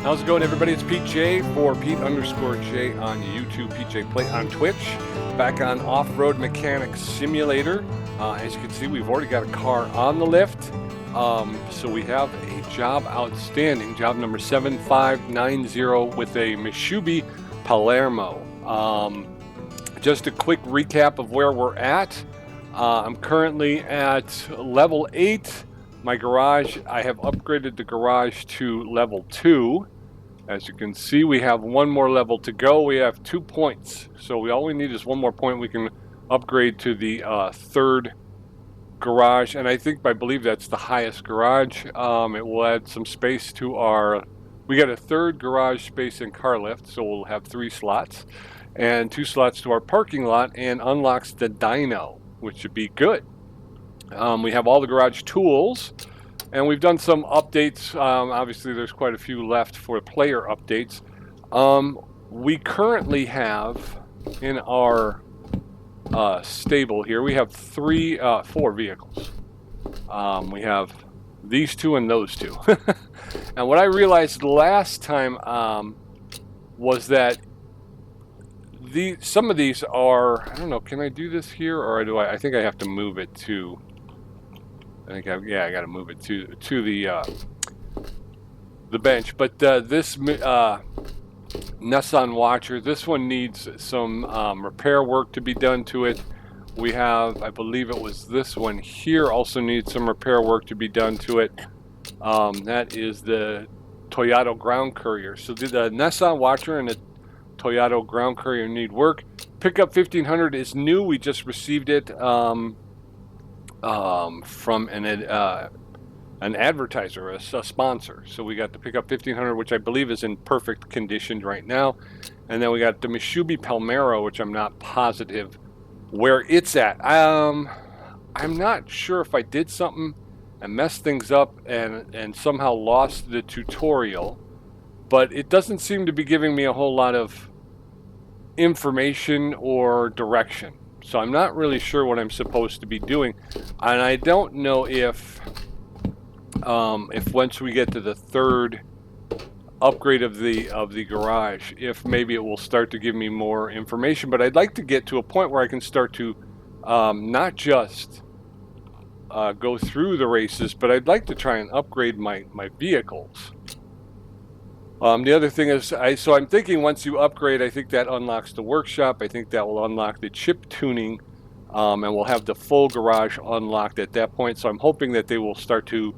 How's it going, everybody? It's Pete J for Pete_J on YouTube, Pete J Play on Twitch. Back on Off-Road Mechanic Simulator. As you can see, we've already got a car on the lift. So we have a job outstanding, job number 7590 with a Mitsubishi Palermo. Just a quick recap of where we're at. I'm currently at level 8. My garage, I have upgraded the garage to level 2. As you can see, we have one more level to go. We have 2 points. So all we need is one more point. We can upgrade to the third garage. And I believe that's the highest garage. It will add some space to we got a third garage space and car lift. So we'll have 3 slots and 2 slots to our parking lot, and unlocks the dyno, which should be good. We have all the garage tools, and we've done some updates. Obviously, there's quite a few left for player updates. We currently have in our stable here, we have 4 vehicles. We have these 2 and those 2. And what I realized last time was that some of these are, I don't know, can I do this here, or do I think I have to move it to, I got to move it to the bench. But this Nissan Watcher, this one needs some repair work to be done to it. We have, I believe it was this one here, also needs some repair work to be done to it. That is the Toyota Ground Courier. So the Nissan Watcher and the Toyota Ground Courier need work. Pickup 1500 is new. We just received it from an advertiser, a sponsor. So we got the Pickup 1500, which I believe is in perfect condition right now. And then we got the Mitsubishi Palermo, which I'm not positive where it's at. I'm not sure if I did something and messed things up and somehow lost the tutorial, but it doesn't seem to be giving me a whole lot of information or direction. So I'm not really sure what I'm supposed to be doing, and I don't know if once we get to the third upgrade of the garage, if maybe it will start to give me more information. But I'd like to get to a point where I can start to not just go through the races, but I'd like to try and upgrade my vehicles. The other thing is, so I'm thinking once you upgrade, I think that unlocks the workshop. I think that will unlock the chip tuning, and we'll have the full garage unlocked at that point. So I'm hoping that they will start to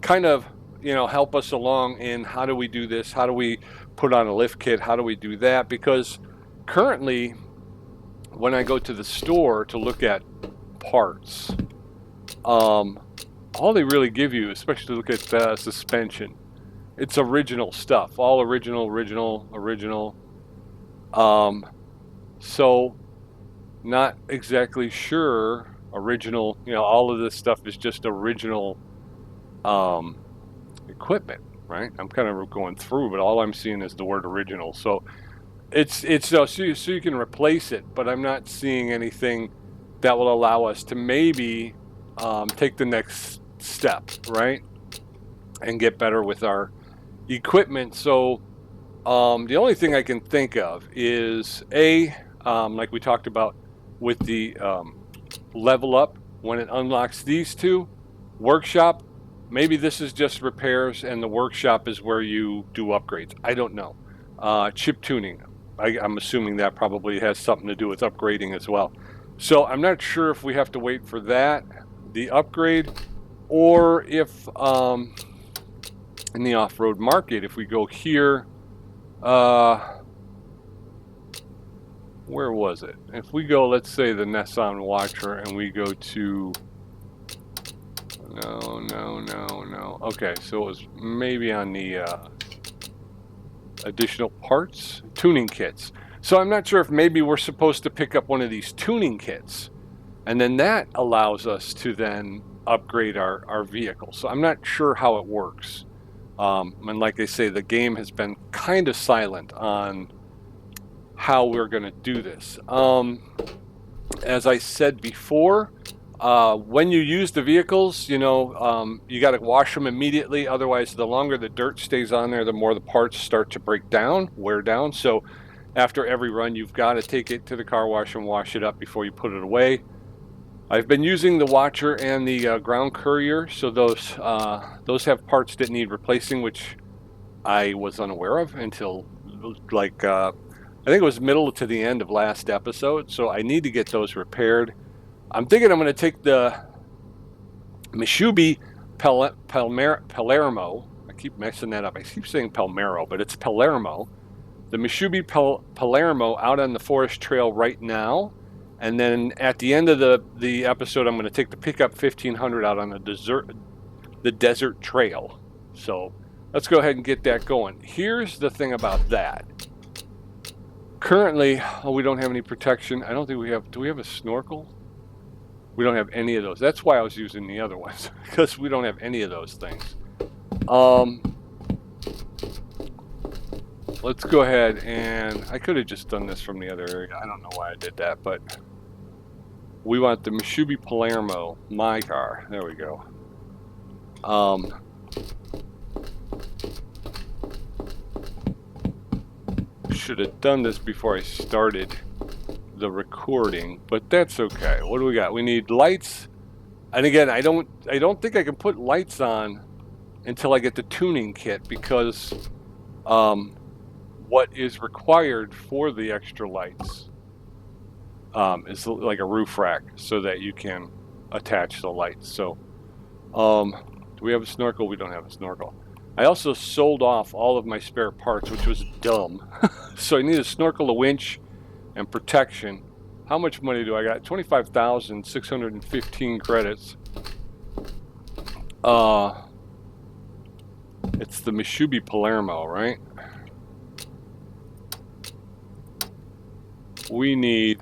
kind of, help us along in how do we do this? How do we put on a lift kit? How do we do that? Because currently, when I go to the store to look at parts, all they really give you, especially to look at the suspension, it's original stuff, all original. So not exactly sure original, all of this stuff is just original equipment, right? I'm kind of going through, but all I'm seeing is the word original. So it's so you can replace it, but I'm not seeing anything that will allow us to maybe take the next step, right? And get better with our equipment. So the only thing I can think of is like we talked about with the level up, when it unlocks these 2, workshop, maybe this is just repairs and the workshop is where you do upgrades. I don't know. Chip tuning, I'm assuming that probably has something to do with upgrading as well. So I'm not sure if we have to wait for that, the upgrade, or if in the off-road market, if we go here, where was it? If we go, let's say the Nissan Watcher, and we go to, no. Okay, so it was maybe on the additional parts, tuning kits. So I'm not sure if maybe we're supposed to pick up one of these tuning kits, and then that allows us to then upgrade our vehicle. So I'm not sure how it works. And like I say, the game has been kind of silent on how we're going to do this. As I said before, When you use the vehicles, you know, you got to wash them immediately. Otherwise, the longer the dirt stays on there, the more the parts start to break down, wear down. So after every run, you've got to take it to the car wash and wash it up before you put it away. I've been using the Watcher and the Ground Courier, so those have parts that need replacing, which I was unaware of until like I think it was middle to the end of last episode. So I need to get those repaired. I'm thinking I'm going to take the Mishubi Palermo. I keep messing that up. I keep saying Palmero, but it's Palermo. The Mishubi Palermo out on the forest trail right now. And then at the end of the episode, I'm going to take the pickup 1500 out on the desert trail. So let's go ahead and get that going. Here's the thing about that. Currently, we don't have any protection. I don't think we have. Do we have a snorkel? We don't have any of those. That's why I was using the other ones, because we don't have any of those things. Let's go ahead and I could have just done this from the other area. I don't know why I did that, but we want the Mishubi Palermo, my car. There we go. Should have done this before I started the recording, but that's okay. What do we got? We need lights, and again, I don't think I can put lights on until I get the tuning kit, because what is required for the extra lights is like a roof rack, so that you can attach the lights. So do we have a snorkel? We don't have a snorkel. I also sold off all of my spare parts, which was dumb. So I need a snorkel, a winch, and protection. How much money do I got? 25,615 credits. It's the Mishubi Palermo, right? We need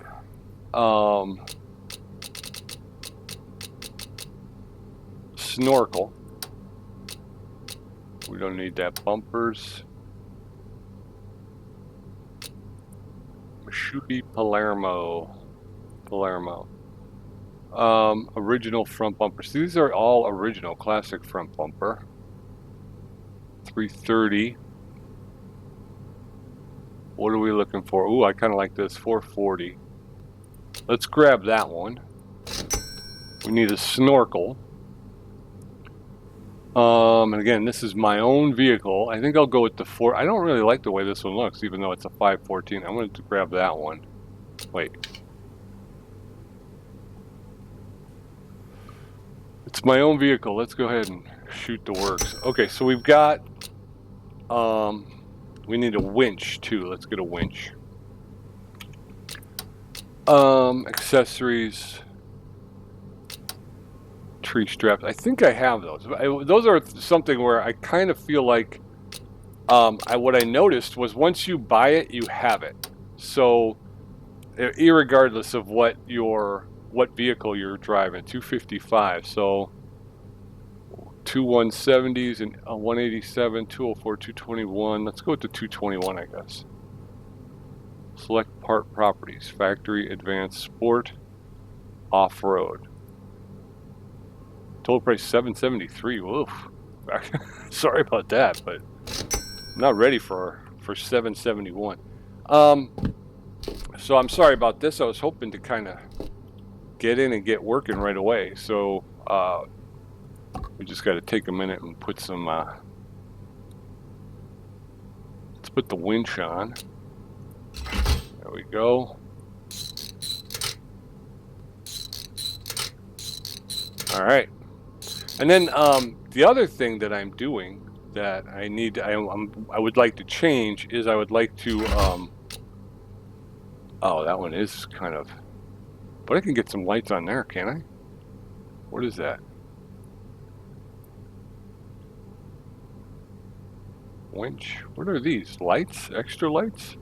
snorkel. We don't need that. Bumpers. Mishubi Palermo. Original front bumpers. These are all original classic front bumper. 330. What are we looking for? Ooh, I kind of like this. 440. Let's grab that one. We need a snorkel. And again, this is my own vehicle. I think I'll go with the 4. I don't really like the way this one looks, even though it's a 514. I'm going to grab that one. Wait. It's my own vehicle. Let's go ahead and shoot the works. Okay, so we've got... we need a winch, too. Let's get a winch. Accessories... tree straps. I think I have those. Those are something where I kind of feel like what I noticed was once you buy it, you have it. So irregardless of what vehicle you're driving, 255. So 2 170s and a 187, 204, 221. Let's go with the 221, I guess. Select part properties: factory, advanced, sport, off-road. Total price $773. Woof. Sorry about that, but I'm not ready for $771. So I'm sorry about this. I was hoping to kind of get in and get working right away. So we just got to take a minute and put some. Let's put the winch on. There we go. All right. And then the other thing that I'm doing that I would like to change is I would like to oh, that one is kind of, but I can get some lights on there, can I? What is that? Winch. What are these? Lights? Extra lights?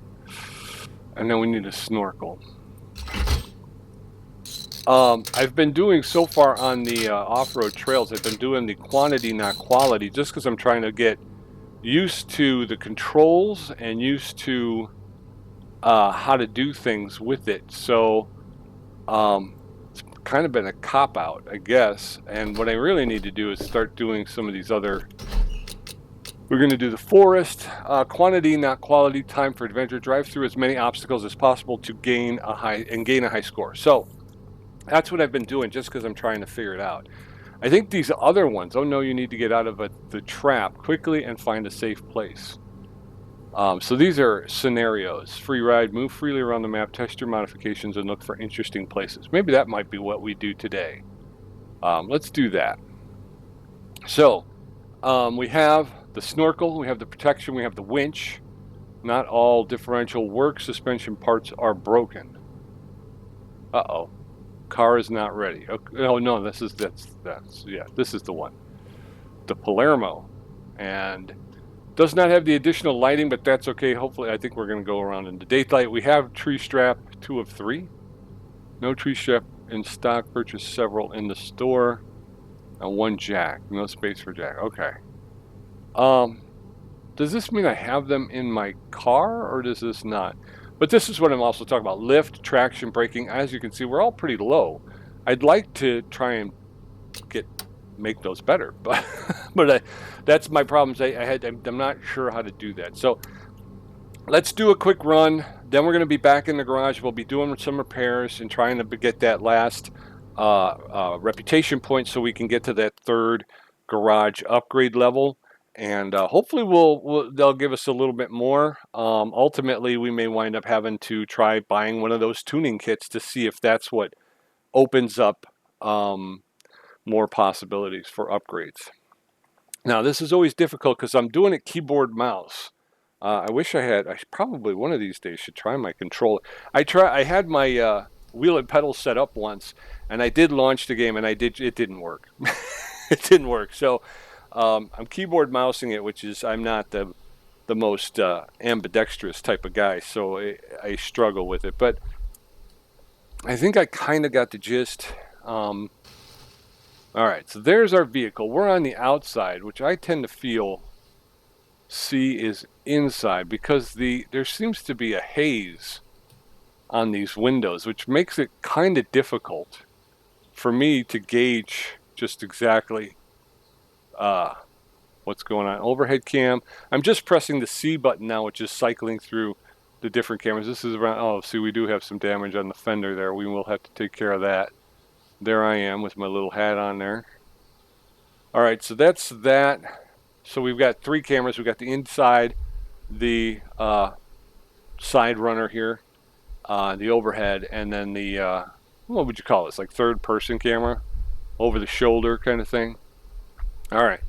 And then we need a snorkel. I've been doing so far on the off-road trails, I've been doing the quantity, not quality, just because I'm trying to get used to the controls and used to how to do things with it. So it's kind of been a cop-out, I guess. And what I really need to do is start doing some of these other... We're going to do the forest, quantity, not quality, time for adventure, drive through as many obstacles as possible to gain a high score. So that's what I've been doing just because I'm trying to figure it out. I think these other ones, oh no, you need to get out of the trap quickly and find a safe place. So these are scenarios. Free ride, move freely around the map, test your modifications, and look for interesting places. Maybe that might be what we do today. Let's do that. So we have the snorkel, we have the protection, we have the winch. Not all differential work. Suspension parts are broken. Uh-oh. Car is not ready. Okay. Oh no, this is the one. The Palermo. And does not have the additional lighting, but that's okay. Hopefully, I think we're going to go around in the daylight. We have tree strap 2 of 3. No tree strap in stock. Purchase several in the store. And 1 jack. No space for jack. Okay. Does this mean I have them in my car, or does this not? But this is what I'm also talking about. Lift, traction, braking. As you can see, we're all pretty low. I'd like to try and make those better, but that's my problems. I'm not sure how to do that. So let's do a quick run. Then we're going to be back in the garage. We'll be doing some repairs and trying to get that last reputation point so we can get to that 3rd garage upgrade level. And hopefully they'll give us a little bit more. Ultimately, we may wind up having to try buying one of those tuning kits to see if that's what opens up more possibilities for upgrades. Now, this is always difficult because I'm doing it keyboard mouse. I wish I probably one of these days should try my controller. I had my wheel and pedal set up once, and I did launch the game, and it didn't work. It didn't work. So I'm keyboard mousing it, which is, I'm not the most ambidextrous type of guy, so I struggle with it. But I think I kind of got the gist. All right, so there's our vehicle. We're on the outside, which I tend to see is inside, because there seems to be a haze on these windows, which makes it kind of difficult for me to gauge just exactly what's going on. Overhead cam. I'm just pressing the C button now, which is cycling through the different cameras. This is around, oh, see, we do have some damage on the fender there. We will have to take care of that. There I am with my little hat on there. All right, so that's that. So we've got 3 cameras. We've got the inside, the side runner here, the overhead, and then the, what would you call this, like 3rd-person camera, over the shoulder kind of thing. All right,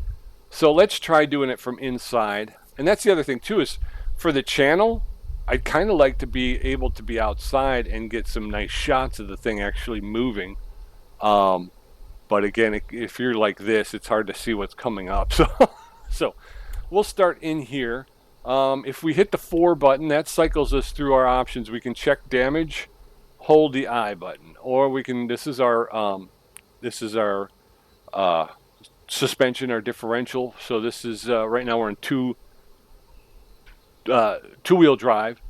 so let's try doing it from inside. And that's the other thing, too, is for the channel, I'd kind of like to be able to be outside and get some nice shots of the thing actually moving. But again, if you're like this, it's hard to see what's coming up. So we'll start in here. If we hit the 4 button, that cycles us through our options. We can check damage, hold the I button, or we can. This is our suspension, our differential. So this is right now we're in two-wheel drive.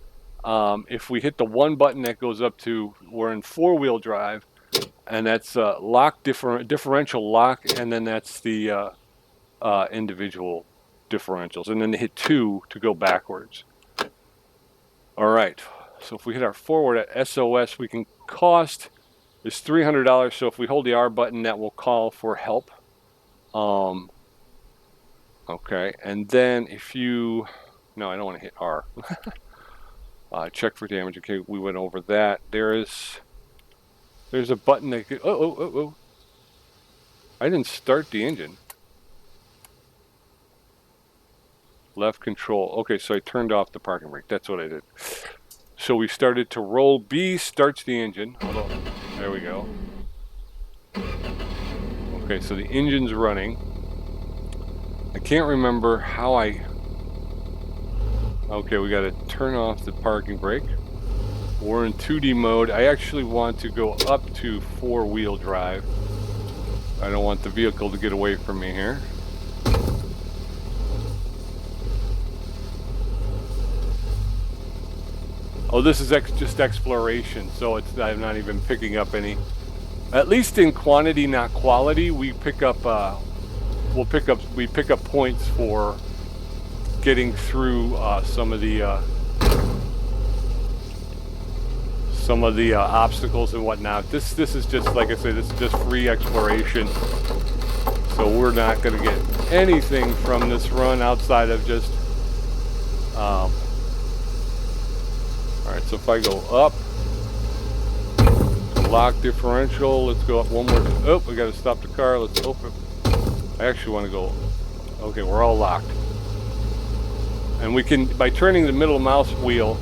If we hit the 1 button, that goes up to we're in 4-wheel drive. And that's lock differential lock, and then that's the individual differentials. And then hit 2 to go backwards. All right, so if we hit our forward at SOS, we can cost is $300. So if we hold the R button, that will call for help. Okay, and then if you, no, I don't want to hit R. Check for damage. Okay, we went over that. There's a button that could, oh. I didn't start the engine. Left control. Okay, so I turned off the parking brake. That's what I did. So we started to roll. B starts the engine. Hold on. There we go. Okay, so the engine's running. I can't remember how okay, we got to turn off the parking brake. We're in 2D mode. I actually want to go up to 4-wheel drive. I don't want the vehicle to get away from me here. Oh, this is just exploration, so I'm not even picking up any At least in quantity, not quality, we pick up we pick up points for getting through some of the obstacles and whatnot. This is just, like I said, this is just free exploration. So we're not going to get anything from this run outside of just all right, so if I go up, lock differential, let's go up one more. Oh, we got to stop the car. Let's open. I actually want to go. Okay, we're all locked. And we can, by turning the middle mouse wheel,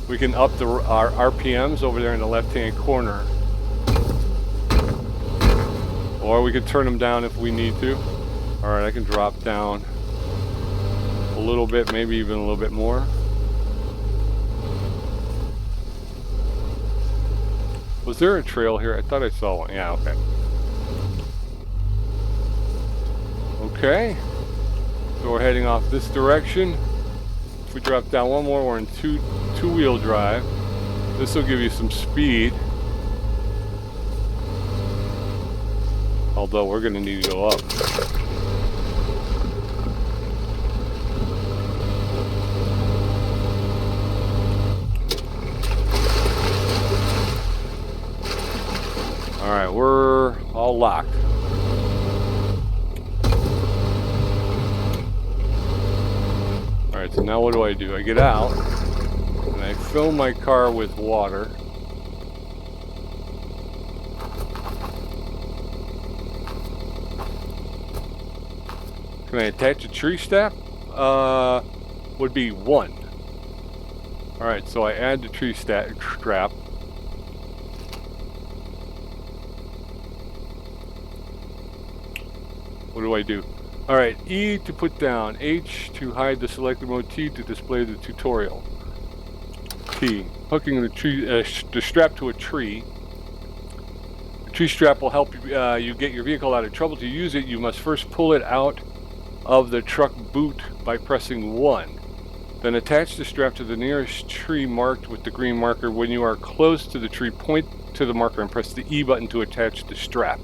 we can up our RPMs over there in the left-hand corner. Or we can turn them down if we need to. All right, I can drop down a little bit, maybe even a little bit more. Was there a trail here? I thought I saw one. Yeah, okay. Okay. So we're heading off this direction. If we drop down one more, we're in two-wheel drive. This will give you some speed. Although we're going to need to go up. All right, we're all locked. All right, so now what do? I get out and I fill my car with water. Can I attach a tree strap? Would be 1. All right, so I add the tree strap. What do I do? All right, E to put down, H to hide the selected mode, T to display the tutorial. T, hooking the strap to a tree. The tree strap will help you get your vehicle out of trouble. To use it, you must first pull it out of the truck boot by pressing 1. Then attach the strap to the nearest tree marked with the green marker. When you are close to the tree, point to the marker and press the E button to attach the strap.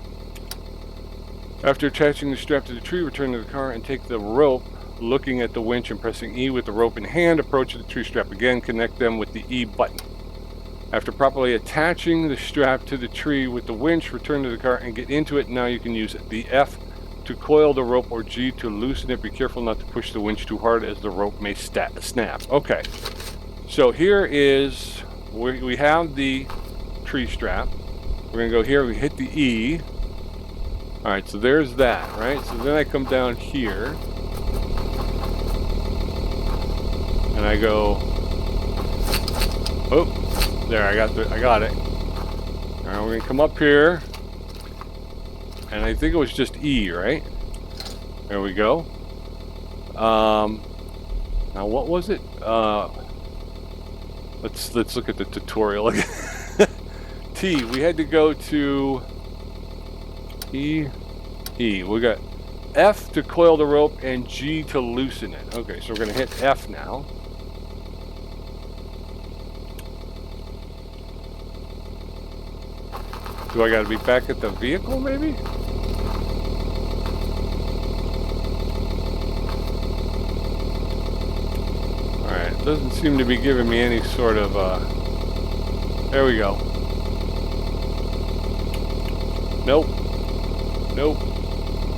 After attaching the strap to the tree, return to the car and take the rope, looking at the winch and pressing E with the rope in hand. Approach the tree strap again, connect them with the E button. After properly attaching the strap to the tree with the winch, return to the car and get into it. Now you can use the F to coil the rope or G to loosen it. Be careful not to push the winch too hard as the rope may snap. Okay, so here is, we have the tree strap. We're gonna go here, we hit the E. All right, so there's that, right? So then I come down here and I go, oh, there, I got it. All right, we're gonna come up here, and I think it was just E, right? There we go. Now what was it? Let's look at the tutorial again. T, we had to go to E. We got F to coil the rope and G to loosen it. Okay, so we're gonna hit F now. Do I gotta be back at the vehicle, maybe? Alright, it doesn't seem to be giving me any sort of, there we go. Nope. Nope.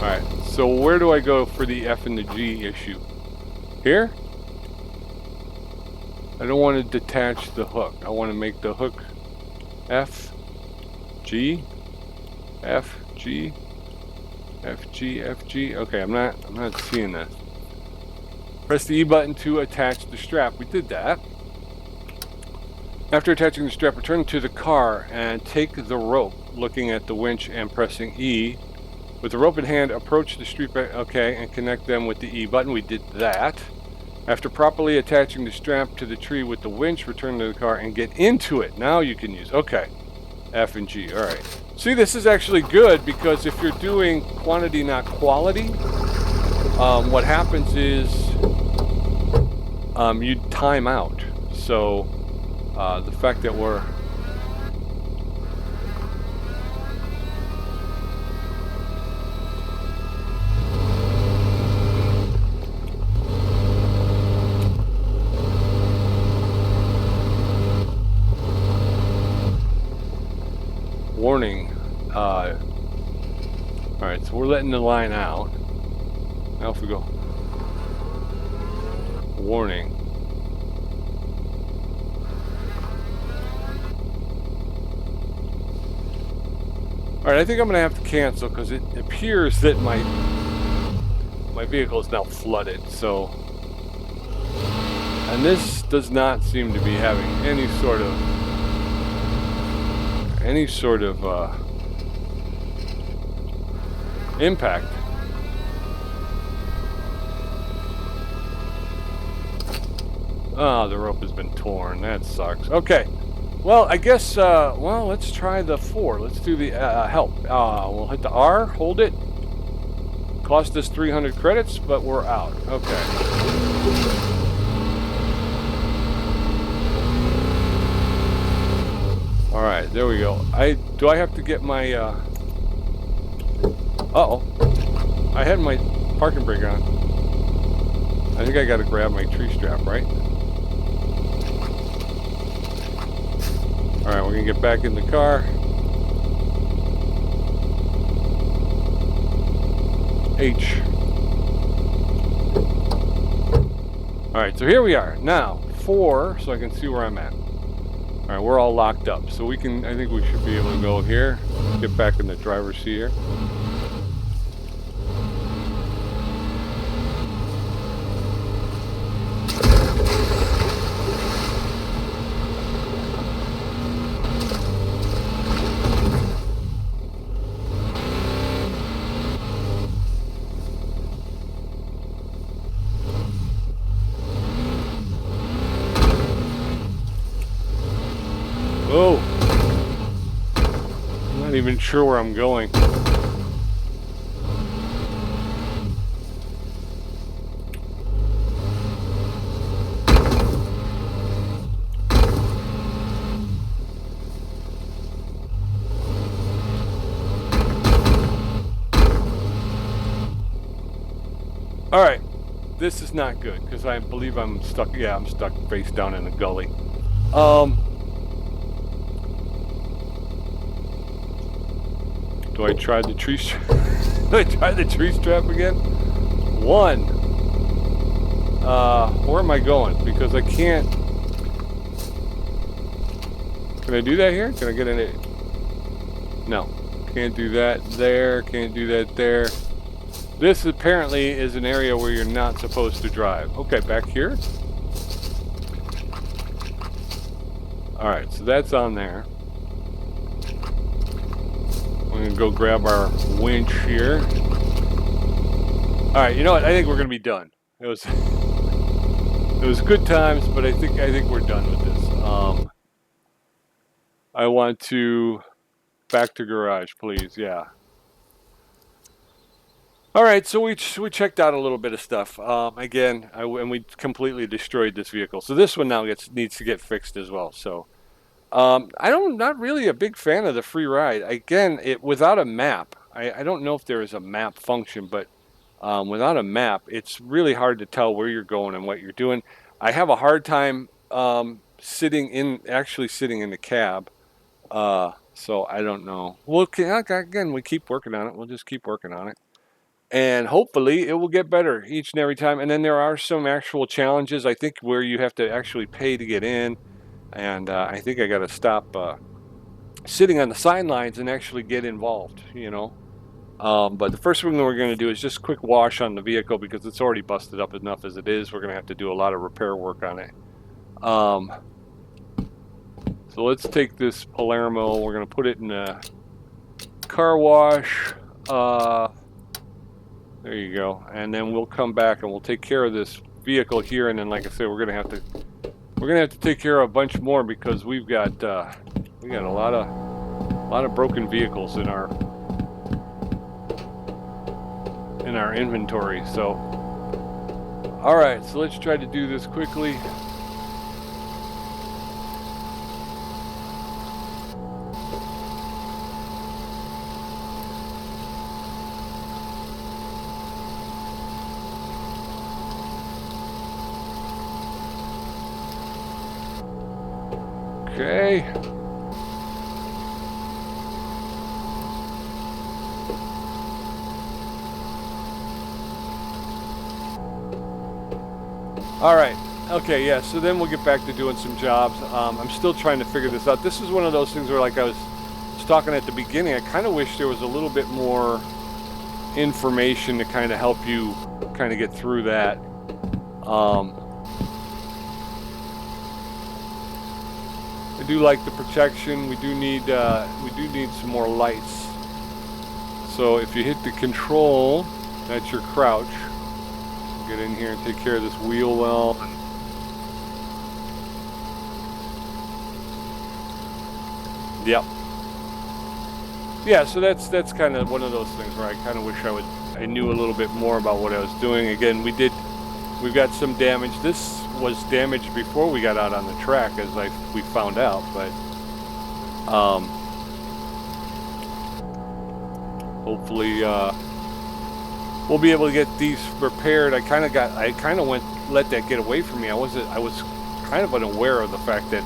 Alright, so where do I go for the F and the G issue? Here? I don't want to detach the hook. I want to make the hook F, G, F, G, F, G, F, G. Okay, I'm not seeing this. Press the E button to attach the strap. We did that. After attaching the strap, return to the car and take the rope, looking at the winch and pressing E. With the rope in hand, approach the street, okay, and connect them with the E button. We did that. After properly attaching the strap to the tree with the winch, return to the car and get into it. Now you can use, okay, F and G, all right. See, this is actually good because if you're doing quantity, not quality, what happens is you time out. So the fact that we're Warning. All right, so we're letting the line out. Now if we go, warning. All right, I think I'm gonna have to cancel because it appears that my vehicle is now flooded. So, and this does not seem to be having any sort of impact. Oh, the rope has been torn. That sucks. Okay. Well, I guess, well, let's try the 4. Let's do the help. We'll hit the R, hold it. Cost us 300 credits, but we're out. Okay. All right, there we go. Do I have to get my, uh-oh. I had my parking brake on. I think I got to grab my tree strap, right? All right, we're gonna get back in the car. H. All right, so here we are. Now, 4, so I can see where I'm at. All right, we're all locked up. So I think we should be able to go here. Get back in the driver's seat here. Oh, I'm not even sure where I'm going. All right, this is not good because I believe I'm stuck. Yeah, I'm stuck face down in a gully. Do I try the tree strap? Do I try the tree strap again? 1. Where am I going? Because I can't. Can I do that here? Can I get in it? No. Can't do that there. Can't do that there. This apparently is an area where you're not supposed to drive. Okay, back here. All right, so that's on there. We're gonna go grab our winch here. All right, you know what? I think we're gonna be done. It was good times, but I think we're done with this. I want to back to garage, please. Yeah. All right, so we checked out a little bit of stuff. Again, and we completely destroyed this vehicle. So this one now needs to get fixed as well. So not really a big fan of the free ride. Again, without a map. I don't know if there is a map function, but without a map, it's really hard to tell where you're going and what you're doing. I have a hard time sitting in the cab. So I don't know. Well, again, we keep working on it. We'll just keep working on it. And hopefully it will get better each and every time. And then there are some actual challenges, I think, where you have to actually pay to get in. And I think I got to stop sitting on the sidelines and actually get involved, you know. But the first thing we're going to do is just quick wash on the vehicle because it's already busted up enough as it is. We're going to have to do a lot of repair work on it. So let's take this Palermo. We're going to put it in a car wash. There you go. And then we'll come back and we'll take care of this vehicle here. And then, like I said, we're gonna have to take care of a bunch more because we got a lot of broken vehicles in our inventory. So, all right. So let's try to do this quickly. Okay. All right. Okay, yeah, so then we'll get back to doing some jobs. I'm still trying to figure this out. This is one of those things where, like I was talking at the beginning, I kind of wish there was a little bit more information to kind of help you kind of get through that. I do like the protection. We do need some more lights. So if you hit the control, that's your crouch. Get in here and take care of this wheel well. Yep. Yeah, so that's kind of one of those things where I kind of wish I knew a little bit more about what I was doing. Again, we've got some damage. This was damaged before we got out on the track, as we found out, but hopefully we'll be able to get these repaired. I kind of let that get away from me. I was kind of unaware of the fact that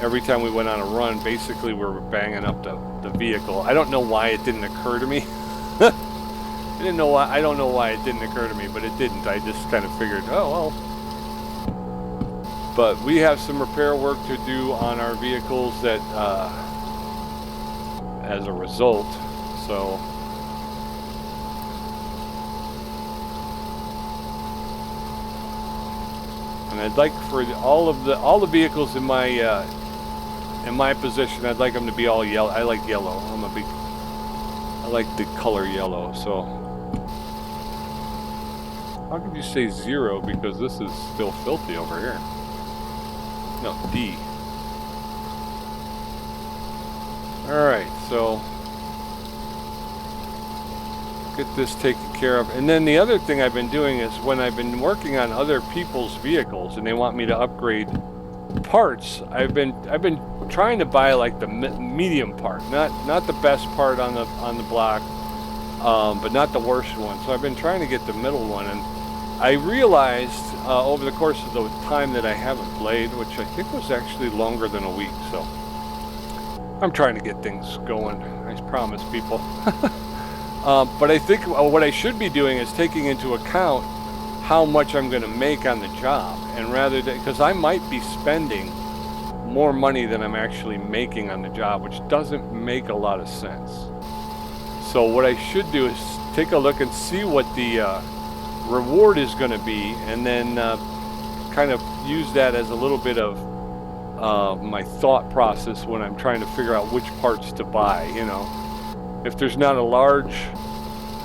every time we went on a run, basically we were banging up the vehicle. I don't know why it didn't occur to me. I don't know why it didn't occur to me, but it didn't. I just kind of figured, oh well. But we have some repair work to do on our vehicles that, as a result, so. And I'd like for all the vehicles in my position, I'd like them to be all yellow. I like yellow. I like the color yellow. So how could you say 0 because this is still filthy over here? No, D. All right, so get this taken care of. And then the other thing I've been doing is when I've been working on other people's vehicles and they want me to upgrade parts, I've been trying to buy like the medium part, not the best part on the block, but not the worst one. So I've been trying to get the middle one, and I realized over the course of the time that I haven't played, which I think was actually longer than a week, so I'm trying to get things going. I promise people. But I think what I should be doing is taking into account how much I'm going to make on the job, and rather than, because I might be spending more money than I'm actually making on the job, which doesn't make a lot of sense. So what I should do is take a look and see what the reward is going to be, and then kind of use that as a little bit of my thought process when I'm trying to figure out which parts to buy. You know, if there's not a large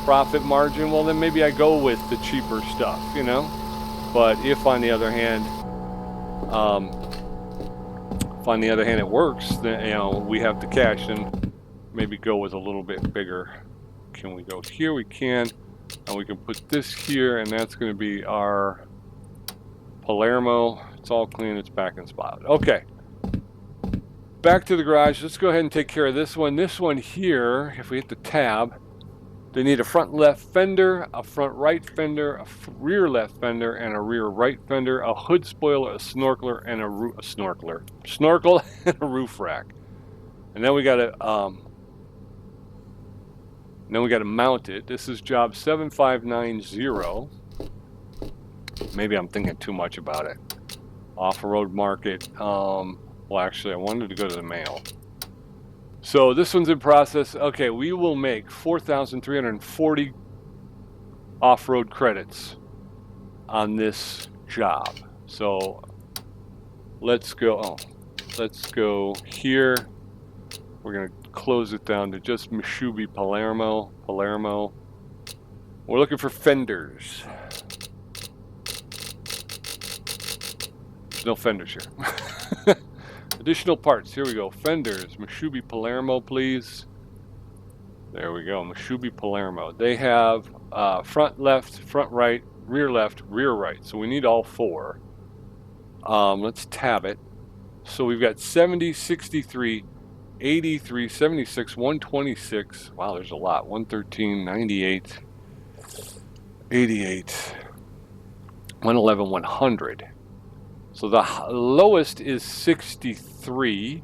profit margin, well then maybe I go with the cheaper stuff, you know. But if on the other hand it works, then, you know, we have the cash, and maybe go with a little bit bigger. Can we go here? We can. And we can put this here, and that's going to be our Palermo. It's all clean. It's back in spot. Okay. Back to the garage. Let's go ahead and take care of this one. This one here, if we hit the tab, they need a front left fender, a front right fender, a rear left fender, and a rear right fender, a hood spoiler, a snorkeler, and a snorkel, and a roof rack. And then we got to mount it. This is job 7590. Maybe I'm thinking too much about it. Off-road market. Well, actually, I wanted to go to the mail. So this one's in process. Okay, we will make 4,340 off-road credits on this job. So let's go. Let's go here. We're gonna close it down to just Mishubi Palermo. We're looking for fenders. There's no fenders here. Additional parts. Here we go. Fenders. Mishubi Palermo, please. There we go. Mishubi Palermo. They have front left, front right, rear left, rear right. So we need all 4. Let's tab it. So we've got 70, 63, 83, 76, 126. Wow, there's a lot. 113, 98, 88, 111, 100. So the lowest is 63.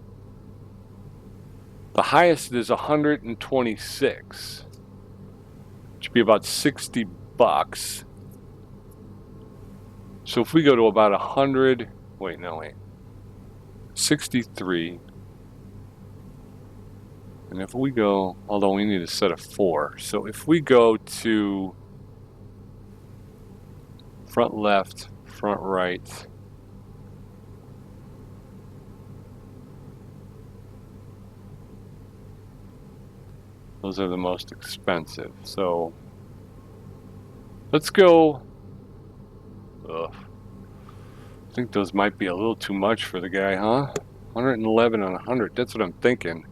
The highest is 126. Which would be about $60. So if we go to about 100, wait, no, wait, 63, and if we go, although we need a set of 4, so if we go to front left, front right, those are the most expensive. So let's go. Ugh. I think those might be a little too much for the guy, huh? 111 on 100. That's what I'm thinking.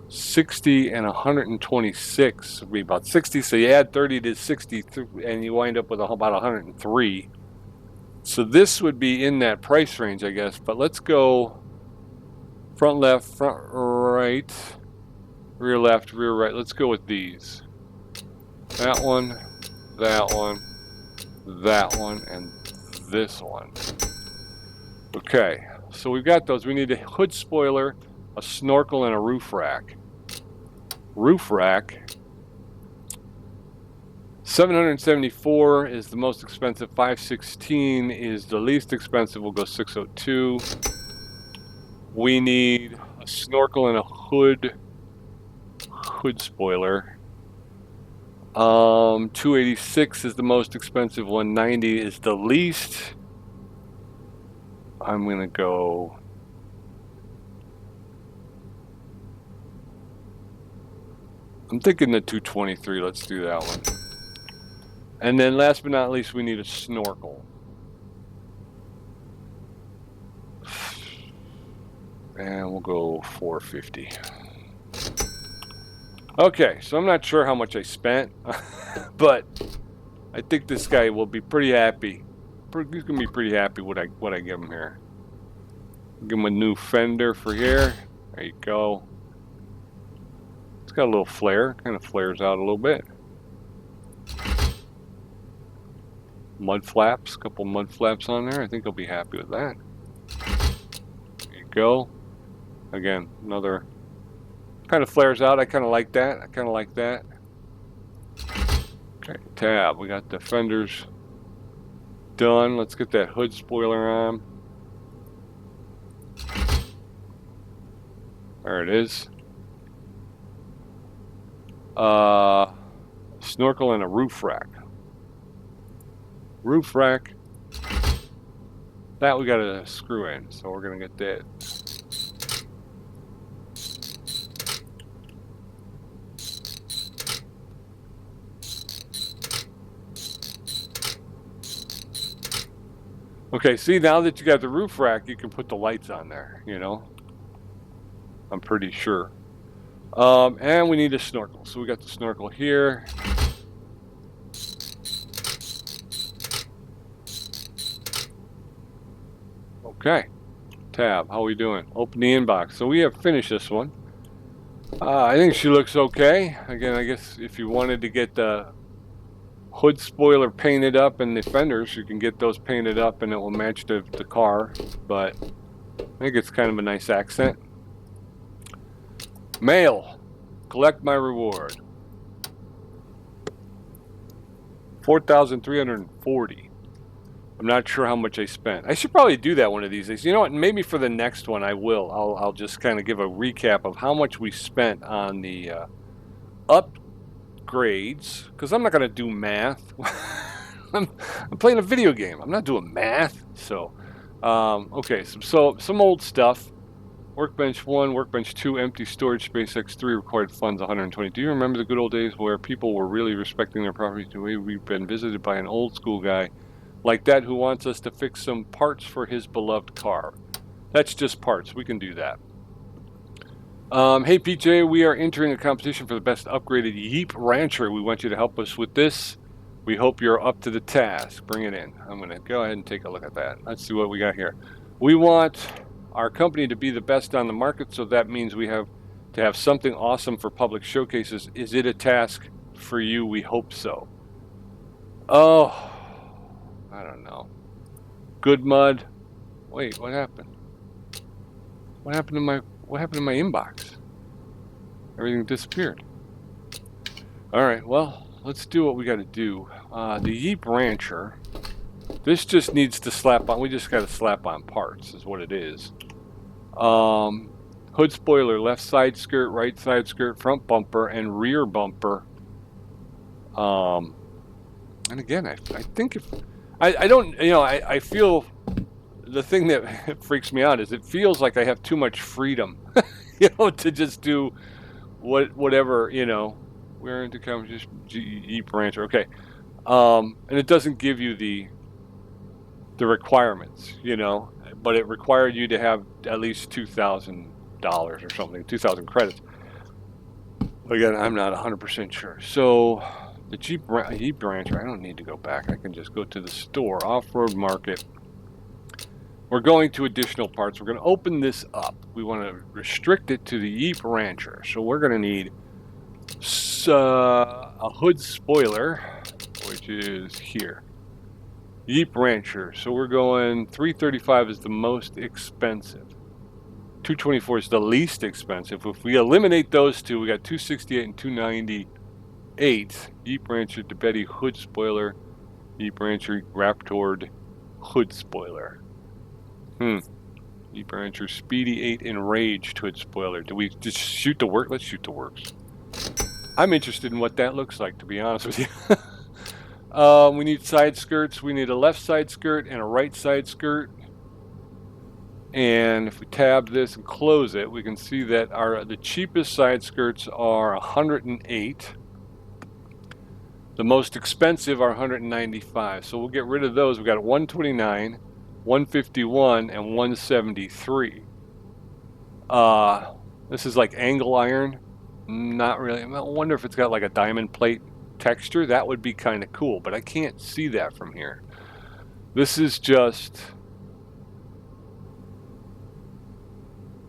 60 and 126 would be about 60. So you add 30 to 60, and you wind up with about 103. So this would be in that price range, I guess. But let's go front left, front right, rear left, rear right. Let's go with these. That one, that one, that one, and this one. Okay, so we've got those. We need a hood spoiler, a snorkel, and a roof rack. Roof rack, 774 is the most expensive. 516 is the least expensive. We'll go 602. We need a snorkel and a hood spoiler. 286 is the most expensive. 190 is the least. I'm gonna go. I'm thinking the 223. Let's do that one. And then last but not least, we need a snorkel. And we'll go 450. Okay, so I'm not sure how much I spent, but I think this guy will be pretty happy. He's gonna be pretty happy what I give him here. Give him a new fender for here. There you go. It's got a little flare, kind of flares out a little bit. Mud flaps, a couple mud flaps on there. I think he'll be happy with that. There you go. Again, another kind of flares out. I kind of like that. I kind of like that. Okay, tab. We got the fenders done. Let's get that hood spoiler on. There it is. Snorkel and a roof rack. Roof rack. That we got to screw in, so we're gonna get that. Okay, see, now that you got the roof rack, you can put the lights on there, you know? I'm pretty sure. And we need a snorkel. So we got the snorkel here. Okay. Tab, how we doing? Open the inbox. So we have finished this one. I think she looks okay. Again, I guess if you wanted to get the hood spoiler painted up and the fenders, you can get those painted up and it will match the car. But I think it's kind of a nice accent. Mail. Collect my reward. 4,340. I'm not sure how much I spent. I should probably do that one of these days. You know what? Maybe for the next one I will. I'll just kind of give a recap of how much we spent on the upgrades, because I'm not going to do math. I'm playing a video game. I'm not doing math. So, okay. So some old stuff. Workbench 1, Workbench 2, empty storage space, X3, required funds 120. Do you remember the good old days where people were really respecting their property the way we've been visited by an old school guy like that who wants us to fix some parts for his beloved car? That's just parts. We can do that. Hey, PJ, we are entering a competition for the best upgraded Jeep Rancher. We want you to help us with this. We hope you're up to the task. Bring it in. I'm going to go ahead and take a look at that. Let's see what we got here. We want our company to be the best on the market, so that means we have to have something awesome for public showcases. Is it a task for you? We hope so. Oh, I don't know. Good mud. Wait, what happened? What happened to my inbox? Everything disappeared. All right, well, let's do what we got to do. The Jeep Rancher. This just needs to slap on. We just got to slap on parts is what it is. Hood spoiler, left side skirt, right side skirt, front bumper, and rear bumper. And again, I think if I don't, you know, I feel the thing that freaks me out is it feels like I have too much freedom, you know, to just do whatever, you know. We're into competition, Jeep Rancher, okay. And it doesn't give you the requirements, you know, but it required you to have at least $2,000 or something, 2,000 credits. Again, I'm not 100% sure. So the Jeep Rancher, I don't need to go back. I can just go to the store, Off-Road Market. We're going to additional parts. We're going to open this up. We want to restrict it to the Jeep Rancher. So we're going to need a hood spoiler, which is here. Jeep Rancher. So we're going $335 is the most expensive. $224 is the least expensive. If we eliminate those two, we got $268 and $298. Jeep Rancher DeBetti hood spoiler. Jeep Rancher Raptor hood spoiler. Jeep Rancher Speedy 8 Enraged hood spoiler. Do we just shoot the work? Let's shoot the works. I'm interested in what that looks like, to be honest with you. We need side skirts. We need a left side skirt and a right side skirt. And if we tab this and close it, we can see that the cheapest side skirts are $108. The most expensive are $195. So we'll get rid of those. We got $129, $151, and $173. This is like angle iron. Not really. I wonder if it's got like a diamond plate texture. That would be kind of cool, but I can't see that from here. This is just...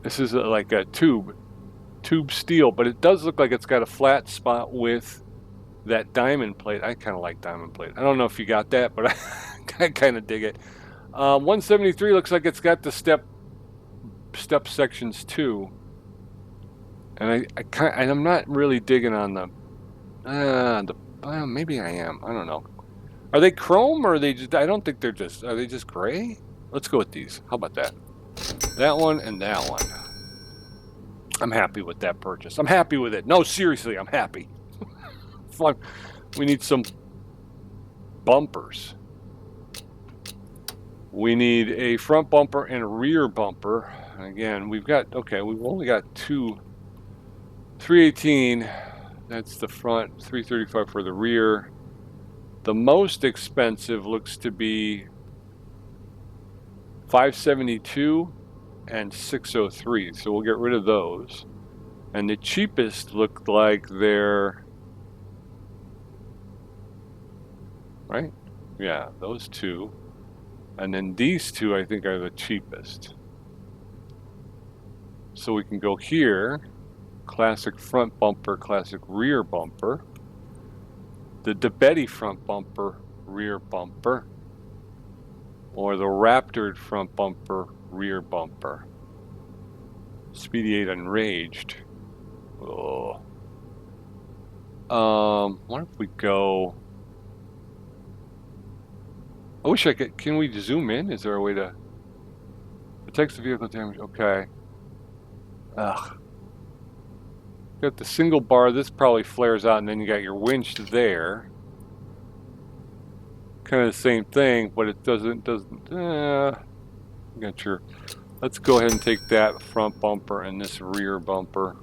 This is like a tube steel, but it does look like it's got a flat spot with that diamond plate. I kind of like diamond plate. I don't know if you got that, but I kind of dig it. 173 looks like it's got the step sections too, and I'm not really digging on maybe I am. I don't know. Are they chrome or are they just? I don't think they're just. Are they just gray? Let's go with these. How about that? That one and that one. I'm happy with that purchase. I'm happy with it. No, seriously, I'm happy. Fun. We need some bumpers. We need a front bumper and a rear bumper. Again, we've only got 318. That's the front. 335 for the rear. The most expensive looks to be 572 and 603, so we'll get rid of those. And the cheapest look like they're right, yeah, those two, and then these two I think are the cheapest. So we can go here, classic front bumper, classic rear bumper, the DeBetti front bumper, rear bumper, or the Raptor front bumper, rear bumper. Speedy 8 Enraged. Oh. What if we go... I wish I could... Can we zoom in? Is there a way to... Protects the vehicle damage. Okay. Ugh. Got the single bar. This probably flares out, and then you got your winch there. Kind of the same thing, but it doesn't got your... Let's go ahead and take that front bumper and this rear bumper.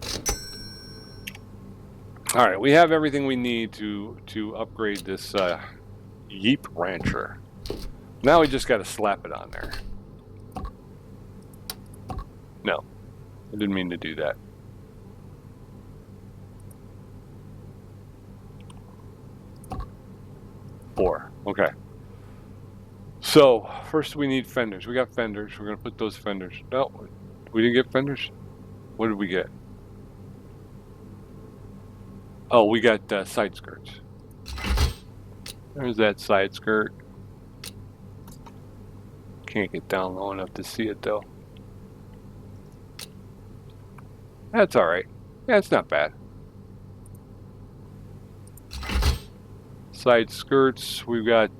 All right, we have everything we need to upgrade this Jeep Rancher. Now we just got to slap it on there. No, I didn't mean to do that. Four. Okay. So first we need fenders. We got fenders. We're gonna put those fenders. No, we didn't get fenders. What did we get? Oh, we got side skirts. There's that side skirt. Can't get down low enough to see it though. That's all right. Yeah, it's not bad. Side skirts. We've got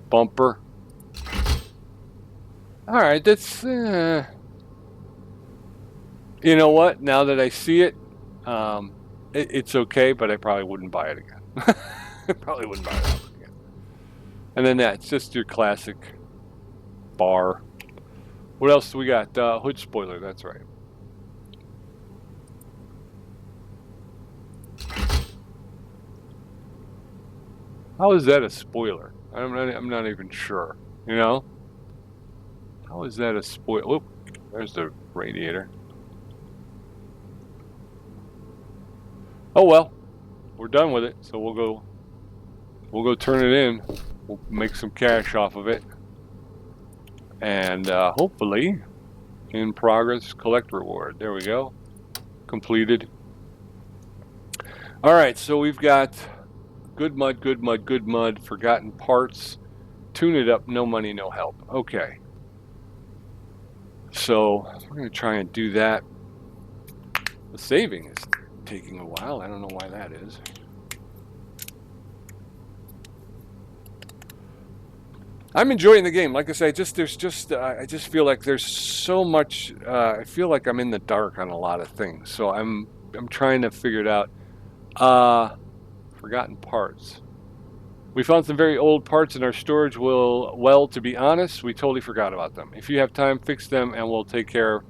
Bumper. All right, that's you know what? Now that I see it, it's okay, but I probably wouldn't buy it again. I probably wouldn't buy it again. And then that's just your classic bar. What else do we got? Hood spoiler. That's right. How is that a spoiler? I'm not even sure. You know? How is that a spoiler? Oop, there's the radiator. Oh well, we're done with it. So we'll go turn it in. We'll make some cash off of it, and hopefully, in progress, collect reward. There we go. Completed. All right, so we've got good mud, good mud, good mud. Forgotten parts. Tune it up. No money, no help. Okay. So we're going to try and do that. The saving is taking a while. I don't know why that is. I'm enjoying the game. Like I say, I just feel like there's so much. I feel like I'm in the dark on a lot of things. So I'm trying to figure it out. Forgotten parts. We found some very old parts in our storage. Well, to be honest, we totally forgot about them. If you have time, fix them, and we'll take care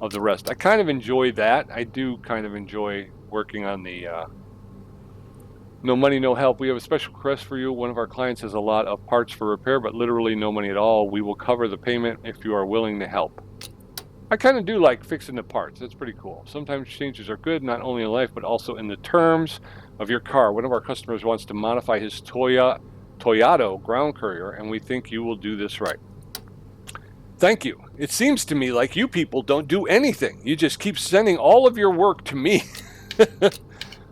of the rest. I kind of enjoy that. I do kind of enjoy working on the no money, no help. We have a special request for you. One of our clients has a lot of parts for repair, but literally no money at all. We will cover the payment if you are willing to help. I kind of do like fixing the parts. That's pretty cool. Sometimes changes are good, not only in life, but also in the terms of your car. One of our customers wants to modify his Toyota ground courier, and we think you will do this right. Thank you. It seems to me like you people don't do anything. You just keep sending all of your work to me.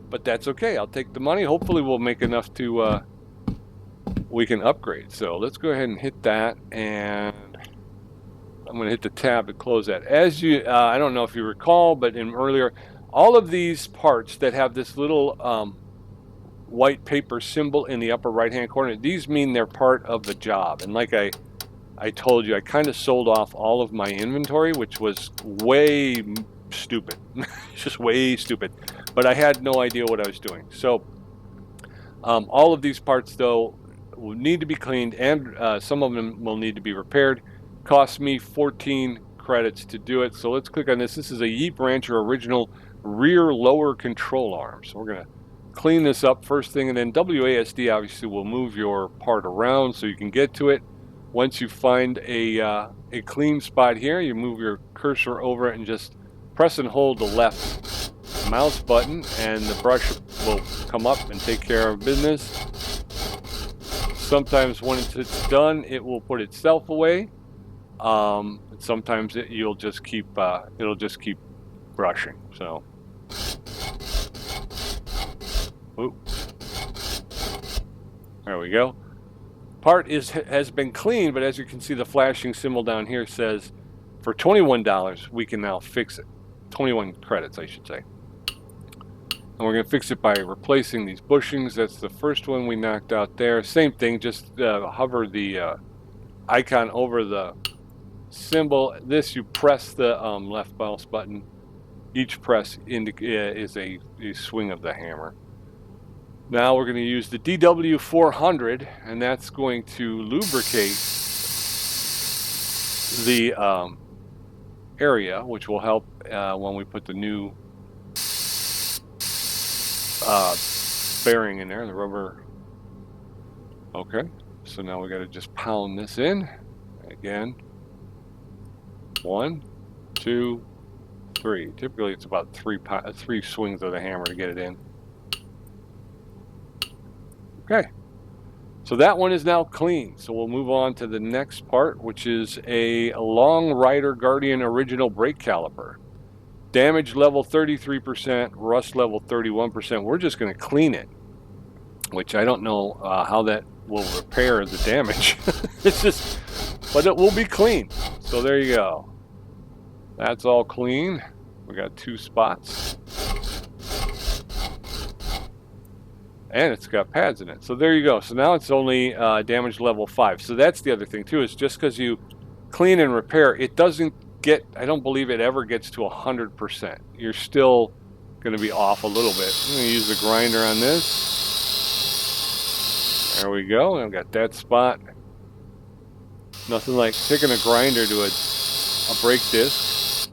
But that's okay. I'll take the money. Hopefully we'll make enough to we can upgrade. So let's go ahead and hit that, and I'm going to hit the tab to close that. As you, I don't know if you recall, but in earlier, all of these parts that have this little white paper symbol in the upper right-hand corner, these mean they're part of the job. And like I told you, I kind of sold off all of my inventory, which was way stupid. Just way stupid. But I had no idea what I was doing. So all of these parts, though, will need to be cleaned, and some of them will need to be repaired. Cost me 14 credits to do it. So let's click on this. This is a Yeep Rancher original rear lower control arm. So we're going to clean this up first thing, and then WASD obviously will move your part around so you can get to it. Once you find a clean spot here, you move your cursor over it and just press and hold the left mouse button, and the brush will come up and take care of business. Sometimes when it's done, it will put itself away. Sometimes it'll just keep brushing. So, ooh. There we go. Part has been cleaned, but as you can see, the flashing symbol down here says for $21 we can now fix it. 21 credits, I should say. And we're going to fix it by replacing these bushings. That's the first one we knocked out there. Same thing, just hover the icon over the symbol. This, you press the left mouse button. Each press is a swing of the hammer. Now we're going to use the DW400, and that's going to lubricate the area, which will help when we put the new bearing in there, the rubber. Okay, so now we got to just pound this in again. 1, 2, 3. Typically it's about three swings of the hammer to get it in. Okay, so that one is now clean. So we'll move on to the next part, which is a Long Rider Guardian original brake caliper. Damage level 33%, rust level 31%. We're just going to clean it, which I don't know how that will repair the damage. It's just, but it will be clean. So there you go. That's all clean. We got 2 spots. And it's got pads in it. So there you go. So now it's only damage level 5. So that's the other thing too, is just because you clean and repair, it doesn't get, I don't believe it ever gets to 100%. You're still going to be off a little bit. I'm going to use the grinder on this. There we go. I've got that spot. Nothing like taking a grinder to a brake disc.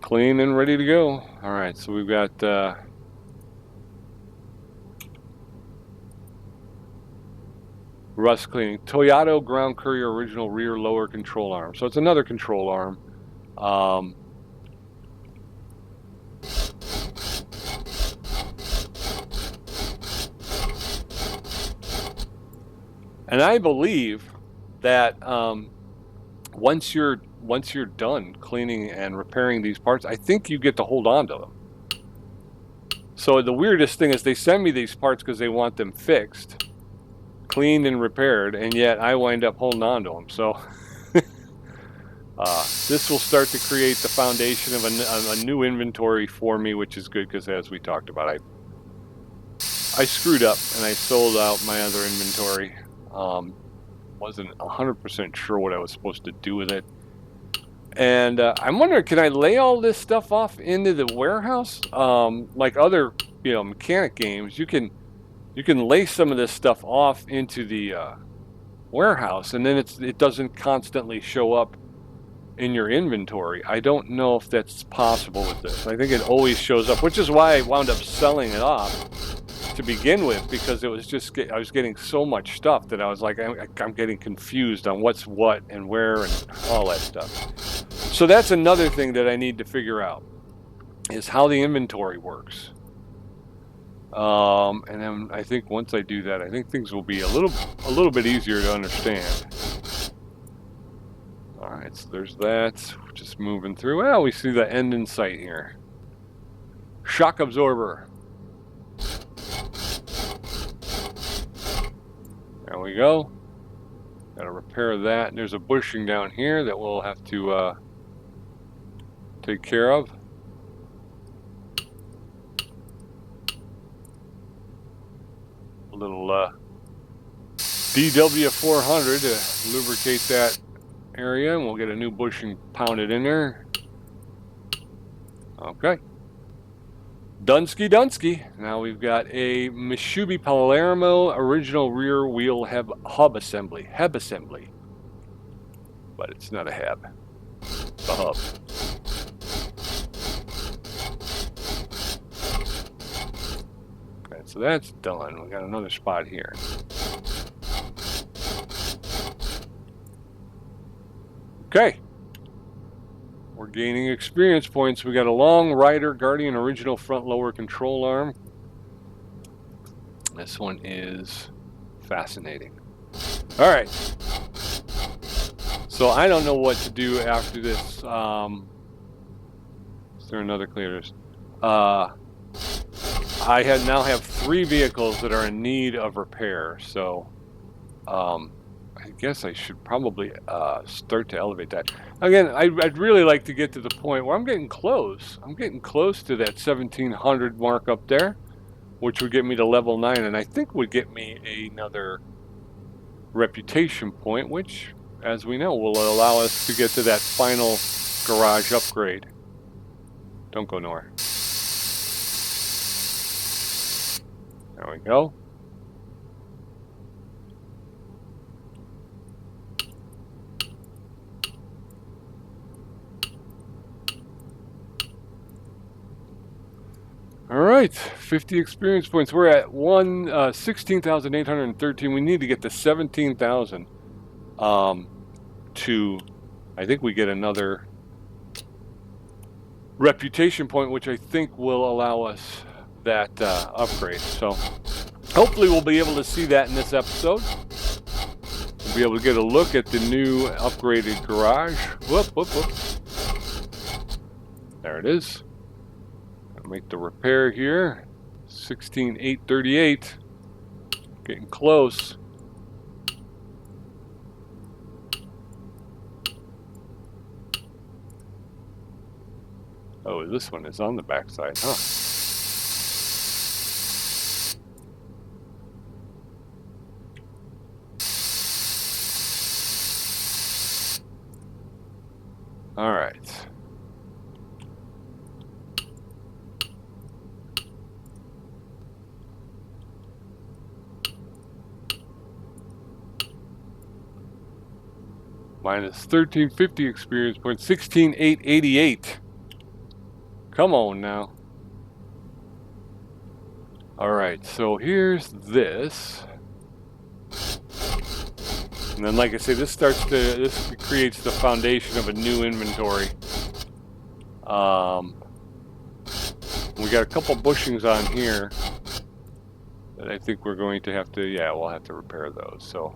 Clean and ready to go. All right, so we've got rust cleaning. Toyota Ground Courier original rear lower control arm. So it's another control arm. And I believe that once you're done cleaning and repairing these parts, I think you get to hold on to them. So the weirdest thing is they send me these parts because they want them fixed, cleaned and repaired, and yet I wind up holding on to them. So this will start to create the foundation of a new inventory for me, which is good because, as we talked about, I screwed up and I sold out my other inventory. Wasn't 100% sure what I was supposed to do with it. And I'm wondering, can I lay all this stuff off into the warehouse? Like other, Mechaninc games, you can lay some of this stuff off into the warehouse, and then it doesn't constantly show up in your inventory. I don't know if that's possible with this. I think it always shows up, which is why I wound up selling it off to begin with, because it was just I was getting so much stuff that I was like, I'm getting confused on what's what and where and all that stuff. So that's another thing that I need to figure out, is how the inventory works. And then I think once I do that, I think things will be a little bit easier to understand. All right, so there's that. Just moving through. Well, we see the end in sight here. Shock absorber. There we go. Got to repair that. And there's a bushing down here that we'll have to take care of. A little DW400 to lubricate that area, and we'll get a new bushing pounded in there. Okay. Dunsky. Now we've got a Mitsubishi Palermo original rear wheel hub assembly. But it's not a hub. It's a hub. Okay, so that's done. We got another spot here. Okay. We're gaining experience points. We got a long Rider Guardian original front lower control arm. This one is fascinating. All right. So I don't know what to do after this. Is there another clearance? I now have 3 vehicles that are in need of repair. So I guess I should probably start to elevate that. Again, I'd really like to get to the point where I'm getting close. I'm getting close to that 1700 mark up there, which would get me to level 9, and I think would get me another reputation point, which, as we know, will allow us to get to that final garage upgrade. Don't go nowhere. There we go. All right, 50 experience points. We're at 16,813. We need to get to 17,000 to, I think we get another reputation point, which I think will allow us that upgrade. So hopefully we'll be able to see that in this episode. We'll be able to get a look at the new upgraded garage. Whoop. There it is. Make the repair here. 16,838. Getting close. Oh, this one is on the backside, huh? Minus 1350 experience points. 16,888. Come on now. All right, so here's this. And then, like I say, this creates the foundation of a new inventory. We got a couple bushings on here that I think we're going to have to, yeah, we'll have to repair those. So,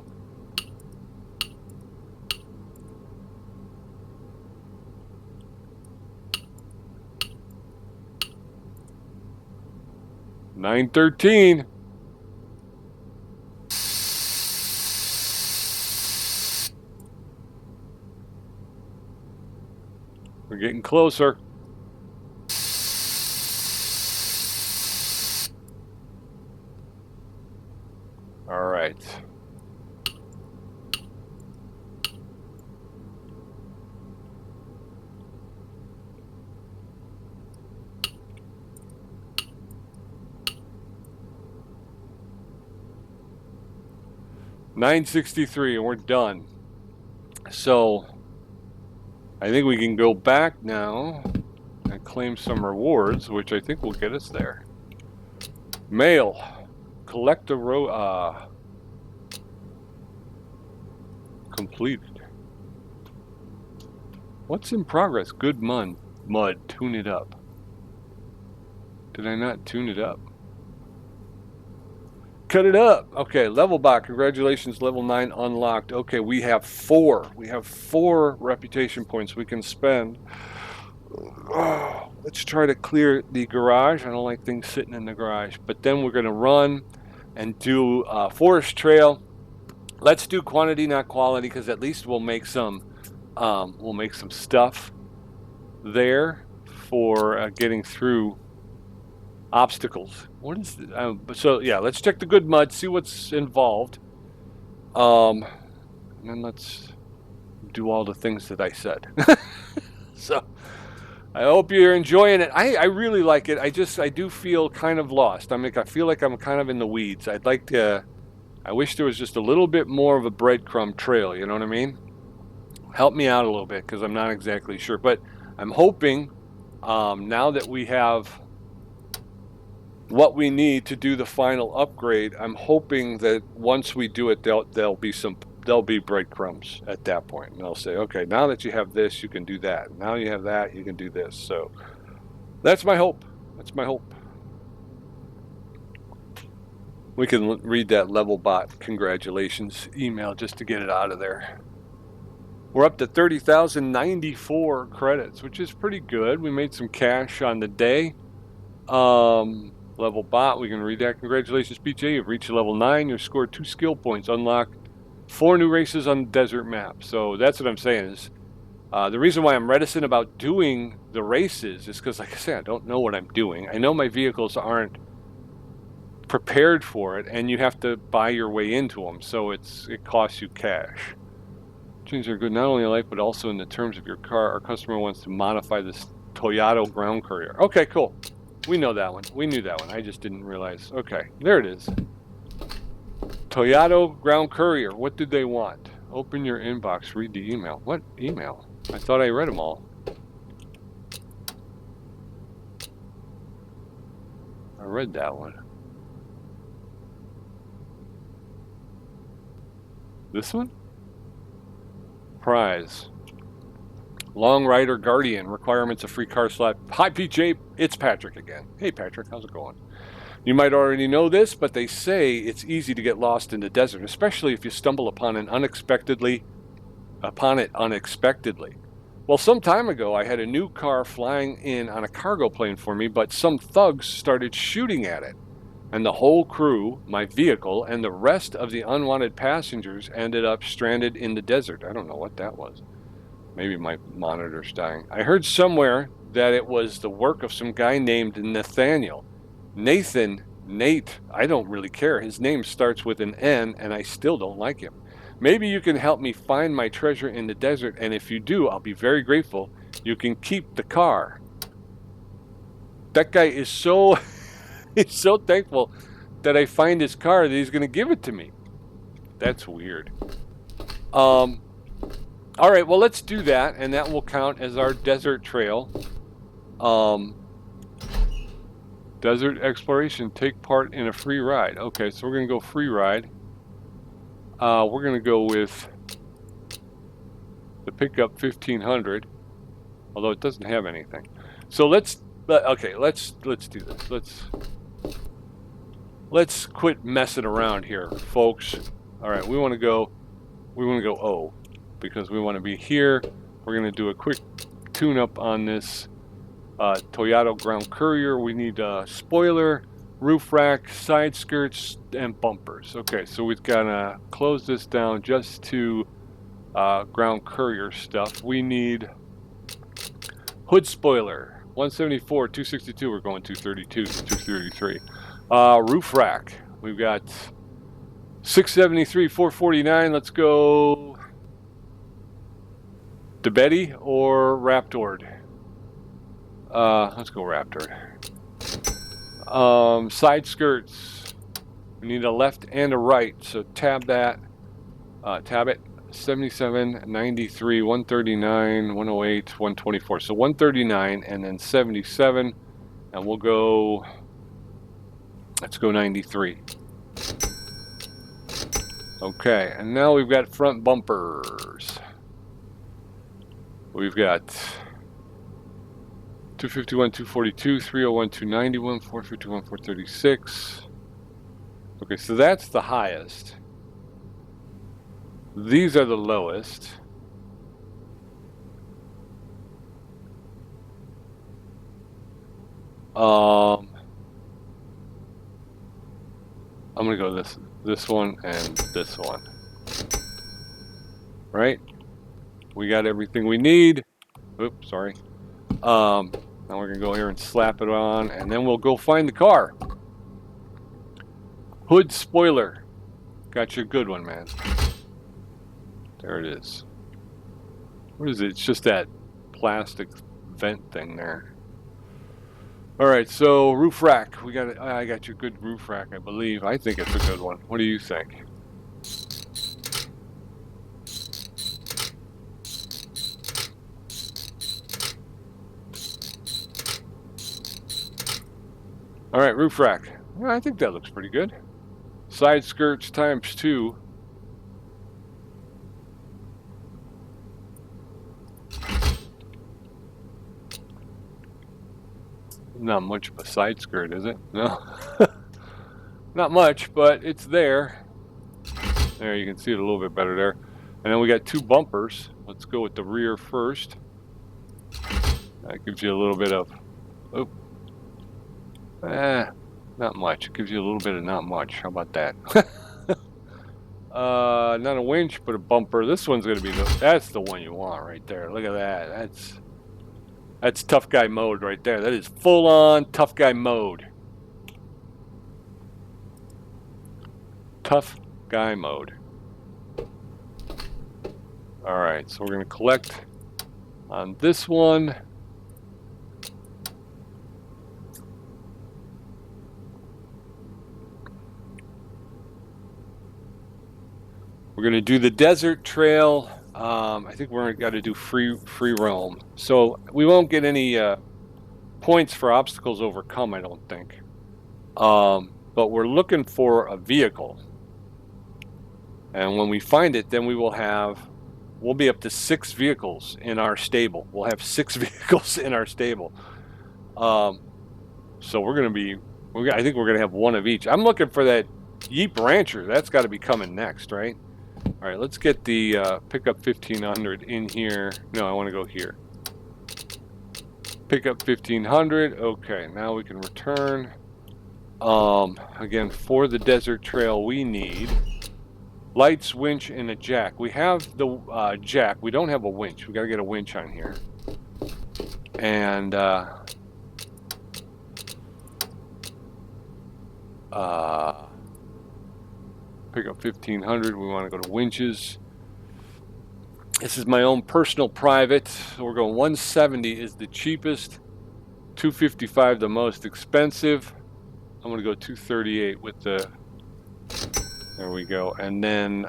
$913. We're getting closer. All right. $963, and we're done. So I think we can go back now and claim some rewards, which I think will get us there. Mail. Collect a row. Completed. What's in progress? Good mud. Tune it up. Did I not tune it up? Cut it up. Okay, level bot. Congratulations, level 9 unlocked. Okay, we have 4. We have 4 reputation points we can spend. Oh, let's try to clear the garage. I don't like things sitting in the garage. But then we're going to run and do forest trail. Let's do quantity, not quality, because at least we'll make some stuff there for getting through obstacles. What is so yeah, let's check the good mud, see what's involved, and then let's do all the things that I said. So I hope you're enjoying it. I really like it. I do feel kind of lost. I feel like I'm kind of in the weeds. I wish there was just a little bit more of a breadcrumb trail, you know what I mean? Help me out a little bit, because I'm not exactly sure, but I'm hoping now that we have what we need to do the final upgrade, I'm hoping that once we do it, there'll be breadcrumbs at that point, and they'll say, okay, now that you have this, you can do that. Now you have that, you can do this. So that's my hope. That's my hope. We can read that level bot congratulations email just to get it out of there. We're up to 30,094 credits, which is pretty good. We made some cash on the day. Level bot, we can read that. Congratulations, PJ. You've reached level 9. You've scored 2 skill points. Unlocked 4 new races on the desert map. So that's what I'm saying is the reason why I'm reticent about doing the races is because, like I said, I don't know what I'm doing. I know my vehicles aren't prepared for it, and you have to buy your way into them. So it costs you cash. Changes are good not only in life, but also in the terms of your car. Our customer wants to modify this Toyota ground courier. Okay, cool. We know that one. We knew that one. I just didn't realize. Okay, there it is. Toyota ground courier. What did they want? Open your inbox. Read the email. What email? I thought I read them all. I read that one. This one? Prize. Long Rider Guardian. Requirements of free car slot. Hi, PJ. It's Patrick again. Hey, Patrick. How's it going? You might already know this, but they say it's easy to get lost in the desert, especially if you stumble upon it unexpectedly. Well, some time ago, I had a new car flying in on a cargo plane for me, but some thugs started shooting at it. And the whole crew, my vehicle, and the rest of the unwanted passengers ended up stranded in the desert. I don't know what that was. Maybe my monitor's dying. I heard somewhere that it was the work of some guy named Nathaniel. Nate, I don't really care. His name starts with an N, and I still don't like him. Maybe you can help me find my treasure in the desert, and if you do, I'll be very grateful. You can keep the car. That guy is so... he's so thankful that I find his car that he's going to give it to me. That's weird. All right, well, let's do that, and that will count as our desert trail. Desert exploration, take part in a free ride. Okay, so we're going to go free ride. We're going to go with the pickup 1500, although it doesn't have anything. So let's do this. Let's quit messing around here, folks. All right, we want to go O, because we want to be here. We're going to do a quick tune-up on this Toyota Ground Courier. We need a spoiler, roof rack, side skirts, and bumpers. Okay, so we've got to close this down just to Ground Courier stuff. We need hood spoiler, 174, 262. We're going 232, 233. Roof rack, we've got 673, 449. Let's go DeBetti or Raptored. Let's go Raptored. Side skirts, we need a left and a right, so tab that. Tab it. 77, 93, 139, 108, 124. So 139 and then 77, and we'll go, let's go 93. Okay, and now we've got front bumpers. We've got 251, 242, 301, 291, 451, 436. Okay, so that's the highest. These are the lowest. I'm gonna go this one and this one. Right? We got everything we need. Oops, sorry. Now we're gonna go here and slap it on, and then we'll go find the car. Hood spoiler. Got you a good one, man. There it is. What is it? It's just that plastic vent thing there. All right, so roof rack. I got you a good roof rack, I believe. I think it's a good one. What do you think? All right, roof rack. Yeah, I think that looks pretty good. Side skirts times 2. Not much of a side skirt, is it? No. Not much, but it's there. There, you can see it a little bit better there. And then we got 2 bumpers. Let's go with the rear first. That gives you a little bit of, not much. It gives you a little bit of not much. How about that? Not a winch, but a bumper. This one's gonna be that's the one you want right there. Look at that. That's tough guy mode right there. That is full on tough guy mode. Tough guy mode. All right, so we're gonna collect on this one. We're gonna do the desert trail. I think we're got to do free roam. So we won't get any points for obstacles overcome, I don't think. But we're looking for a vehicle. And when we find it, then we'll be up to 6 vehicles in our stable. We'll have 6 vehicles in our stable. So we're gonna be, I think we're gonna have one of each. I'm looking for that Jeep Rancher. That's got to be coming next, right? All right, let's get the pickup 1500 in here. No, I want to go here. Pickup 1500. Okay, now we can return. Again, for the desert trail, we need lights, winch, and a jack. We have the jack. We don't have a winch. We got to get a winch on here. And pickup 1500. We want to go to winches. This is my own personal private. So we're going 170 is the cheapest, 255 the most expensive. I'm going to go 238 with the, there we go. And then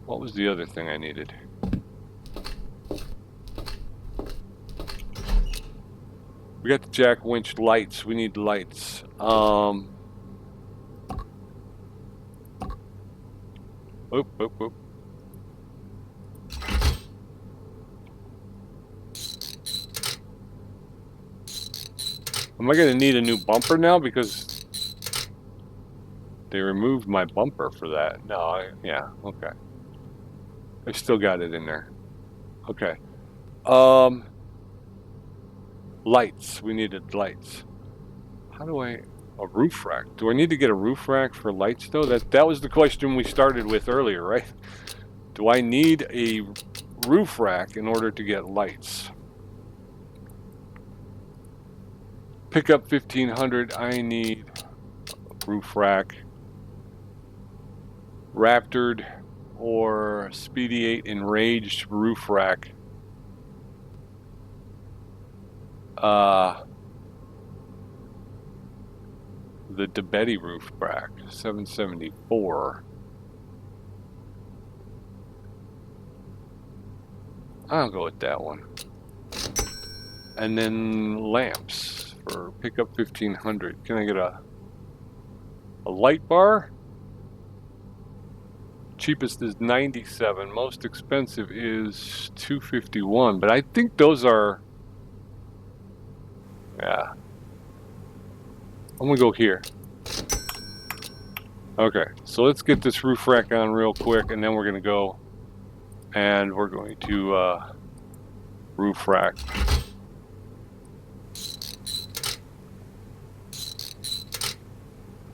What was the other thing I needed? We got the jack winch lights. We need lights. Oop, oop, oop. Am I going to need a new bumper now because they removed my bumper for that? No, yeah, okay. I still got it in there. Okay. Lights. We needed lights. How do I... A roof rack. Do I need to get a roof rack for lights though? That was the question we started with earlier, right? Do I need a roof rack in order to get lights? Pickup 1500. I need a roof rack. Raptored or Speedy 8 Enraged roof rack. The DeBetty roof rack, 774. I'll go with that one. And then lamps for pickup 1500. Can I get a light bar? Cheapest is 97. Most expensive is 251. But I think those are, yeah. I'm gonna go here. Okay, so let's get this roof rack on real quick, and then we're gonna go and we're going to roof rack.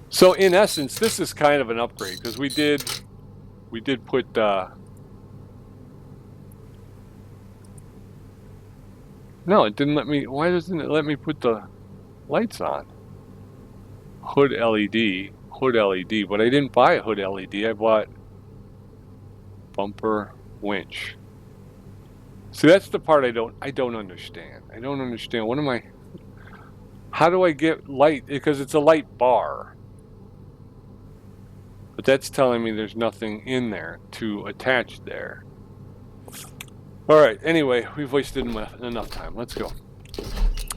So in essence, this is kind of an upgrade because we did put no, it didn't let me. Why doesn't it let me put the lights on? Hood LED, but I didn't buy a hood LED. I bought bumper winch. See, that's the part I don't understand. I don't understand. What am I? How do I get light? Because it's a light bar. But that's telling me there's nothing in there to attach there. All right, anyway, we've wasted enough time. Let's go.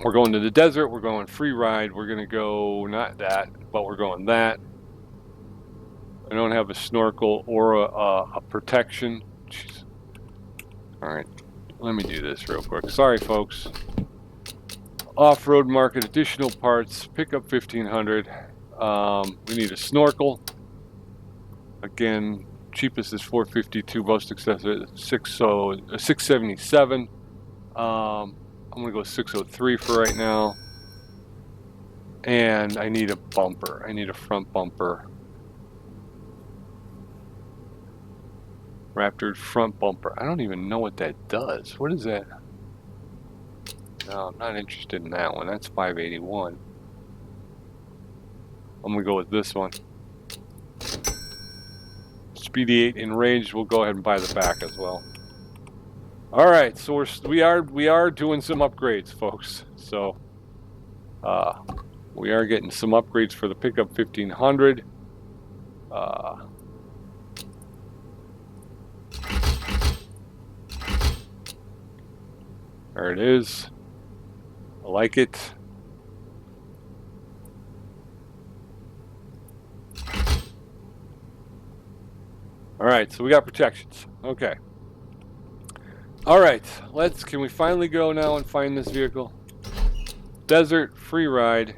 We're going to the desert. We're going free ride. We're going to go, not that, but we're going that. I don't have a snorkel or a protection. Jeez. All right, let me do this real quick. Sorry, folks. Off-road market, additional parts, pickup 1500. We need a snorkel. Again, cheapest is 452, most expensive 677. I'm gonna go 603 for right now. And I need a bumper. I need a front bumper. Raptor front bumper. I don't even know what that does. What is that? No, I'm not interested in that one. That's 581. I'm gonna go with this one. Speedy 8 Enraged. We'll go ahead and buy the back as well. All right, so we are doing some upgrades, folks. So we are getting some upgrades for the pickup 1500. There it is. I like it. All right, so we got protections. Okay. All right, can we finally go now and find this vehicle? Desert free ride.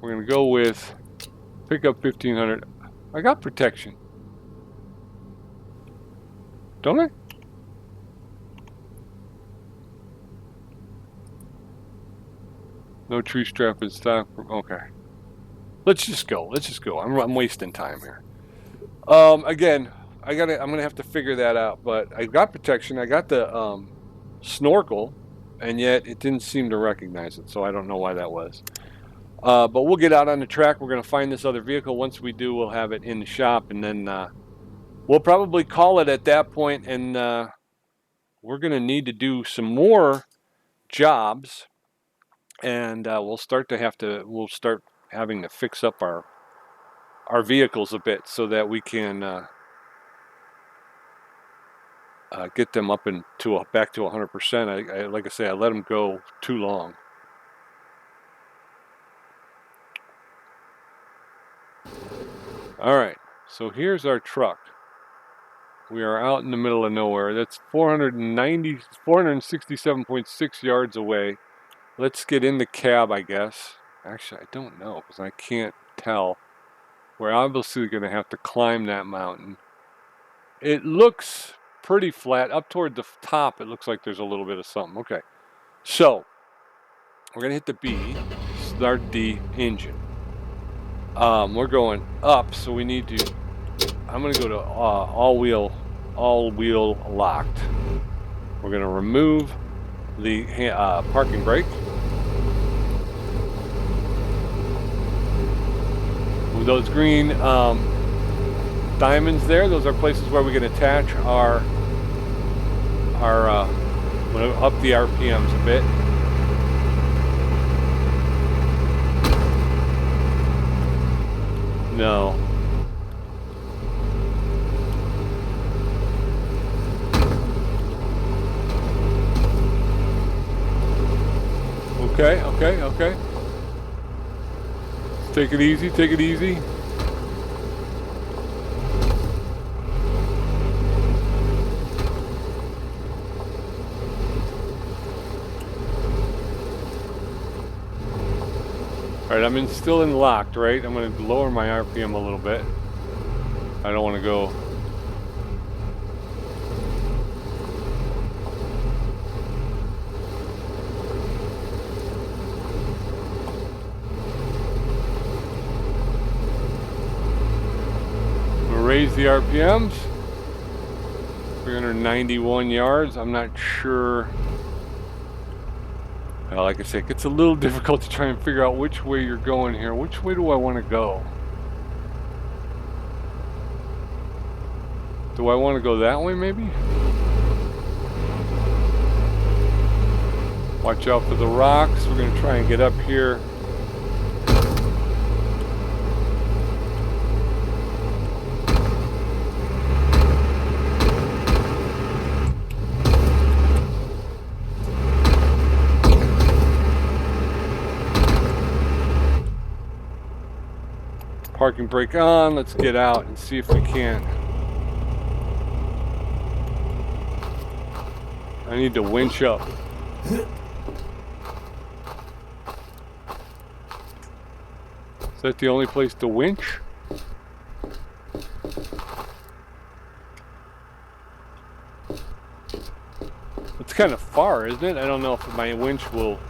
We're gonna go with pickup 1500. I got protection. Don't I? No tree strap in stock. Okay. Let's just go. Let's just go. I'm wasting time here. Again, I'm gonna have to figure that out. But I got protection. I got the snorkel, and yet it didn't seem to recognize it. So I don't know why that was. But we'll get out on the track. We're gonna find this other vehicle. Once we do, we'll have it in the shop, and then we'll probably call it at that point. And we're gonna need to do some more jobs, and we'll start having to fix up our vehicles a bit so that we can get them up back to 100%. Like I say, I let them go too long. All right, so here's our truck. We are out in the middle of nowhere. That's 467.6 yards away. Let's get in the cab, I guess. Actually, I don't know because I can't tell. We're obviously going to have to climb that mountain. It looks pretty flat. Up toward the top, it looks like there's a little bit of something. Okay, so we're going to hit the B, start the engine. We're going up, so we need to... I'm going to go to all-wheel locked. We're going to remove the parking brake. With those green diamonds there, those are places where we can attach our up the RPMs a bit. No. Okay. Take it easy, take it easy. Alright, I'm still in locked, right? I'm going to lower my RPM a little bit. I don't want to go... Raise the RPMs. 391 yards. I'm not sure. Well, like I said, it gets a little difficult to try and figure out which way you're going here. Which way do I want to go? Do I want to go that way, maybe? Watch out for the rocks. We're going to try and get up here. Parking brake on. Let's get out and see if we can. I need to winch up. Is that the only place to winch? It's kind of far, isn't it? I don't know if my winch will...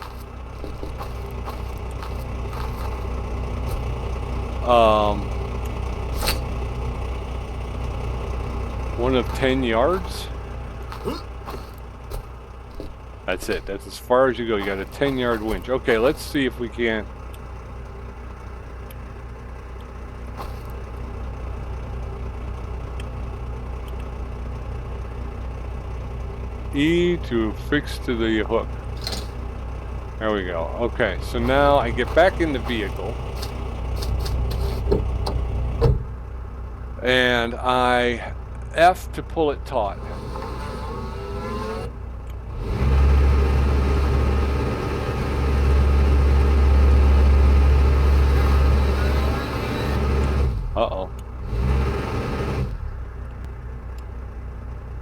one of 10 yards. That's it. That's as far as you go. You got a 10-yard winch. Okay, let's see if we can. E to fix to the hook. There we go. Okay, so now I get back in the vehicle. And I F to pull it taut. Uh-oh.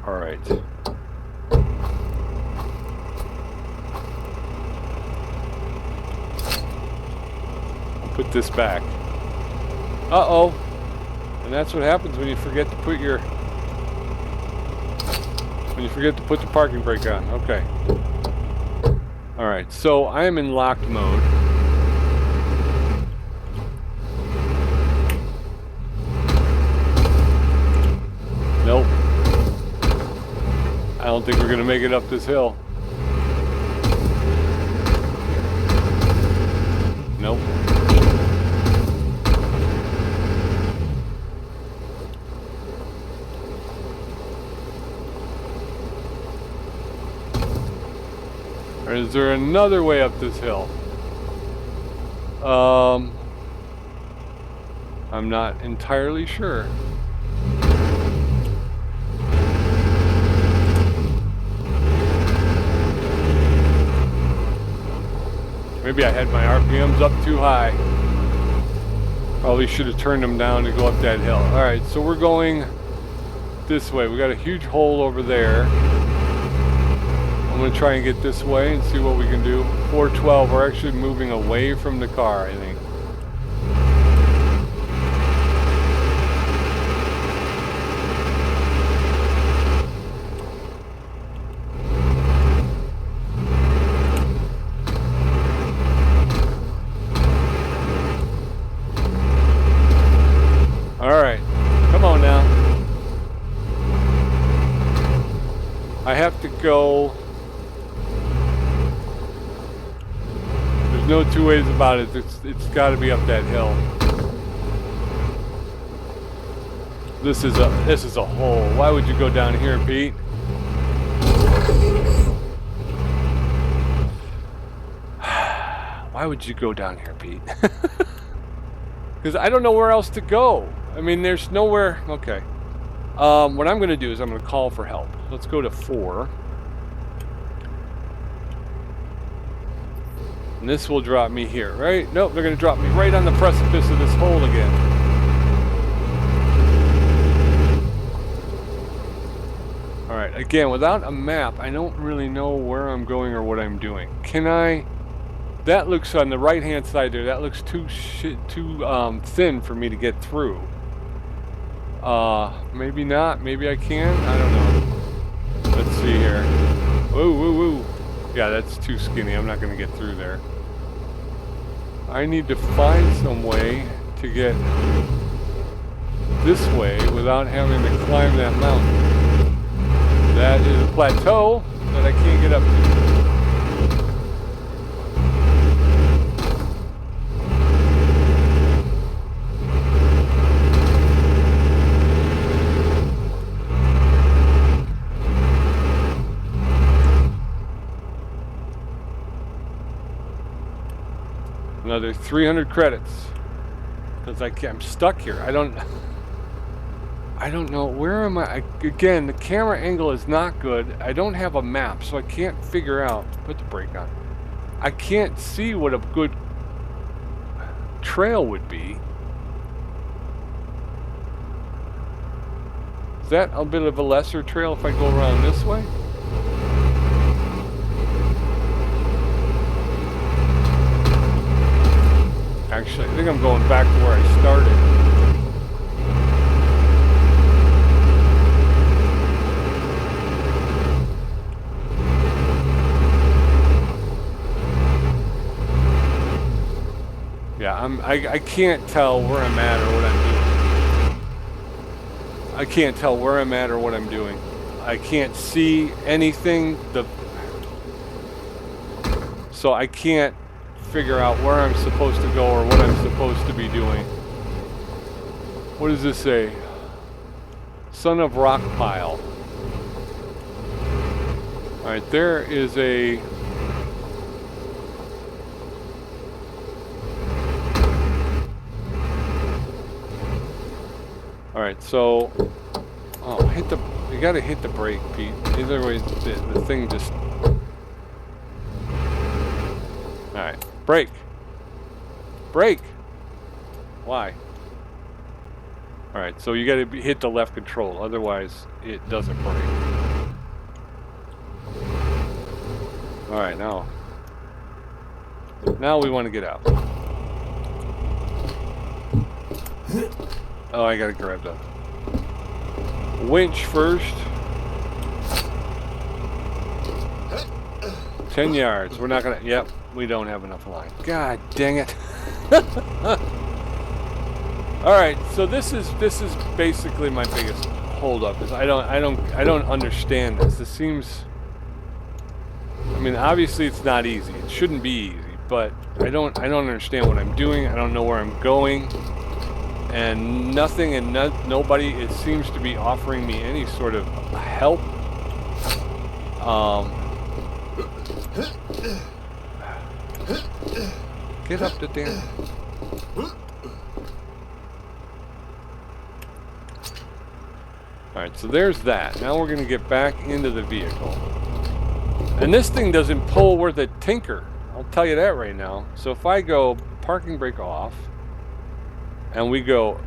All right. I'll put this back. Uh-oh. And that's what happens when you forget to put the parking brake on. Okay. All right. So I am in locked mode. Nope. I don't think we're gonna make it up this hill. Nope. Or is there another way up this hill? I'm not entirely sure. Maybe I had my RPMs up too high. Probably should have turned them down to go up that hill. All right, so we're going this way. We got a huge hole over there. I'm gonna try and get this way and see what we can do. 412, we're actually moving away from the car, I think. Alright, come on now. I have to go. There's no two ways about it. It's got to be up that hill. This is a hole. Why would you go down here, Pete? Why would you go down here, Pete? Because I don't know where else to go. I mean, there's nowhere. Okay. What I'm going to do is I'm going to call for help. Let's go to 4. And this will drop me here, right? Nope, they're going to drop me right on the precipice of this hole again. Alright, again, without a map, I don't really know where I'm going or what I'm doing. Can I... That looks on the right-hand side there. That looks too thin for me to get through. Maybe not. Maybe I can. I don't know. Let's see here. Whoa, whoa, whoa. Yeah, that's too skinny. I'm not going to get through there. I need to find some way to get this way without having to climb that mountain. That is a plateau that I can't get up to. Another 300 credits because I'm stuck here. I don't know where am I. Again, the camera angle is not good. I don't have a map, so I can't figure out. Put the brake on. I can't see what a good trail would be. Is that a bit of a lesser trail if I go around this way? Actually, I think I'm going back to where I started. Yeah, I can't tell where I'm at or what I'm doing. I can't tell where I'm at or what I'm doing. I can't see anything. So I can't figure out where I'm supposed to go or what I'm supposed to be doing. What does this say? Son of Rock Pile. Alright, there is a... Alright, so... Oh, hit the... You gotta hit the brake, Pete. Otherwise, the thing just... Alright. Brake. Brake. Why? Alright, so you gotta hit the left control, otherwise it doesn't brake. Alright, now we want to get out. Oh, I gotta grab the winch first. 10 yards. We're not gonna... Yep. We don't have enough line. God dang it. Alright, so this is basically my biggest holdup is I don't understand this. This seems, I mean, obviously it's not easy. It shouldn't be easy, but I don't understand what I'm doing. I don't know where I'm going. And nothing and nobody, it seems to be offering me any sort of help. Get up the damn... Alright, so there's that. Now we're going to get back into the vehicle. And this thing doesn't pull worth a tinker. I'll tell you that right now. So if I go parking brake off, and we go,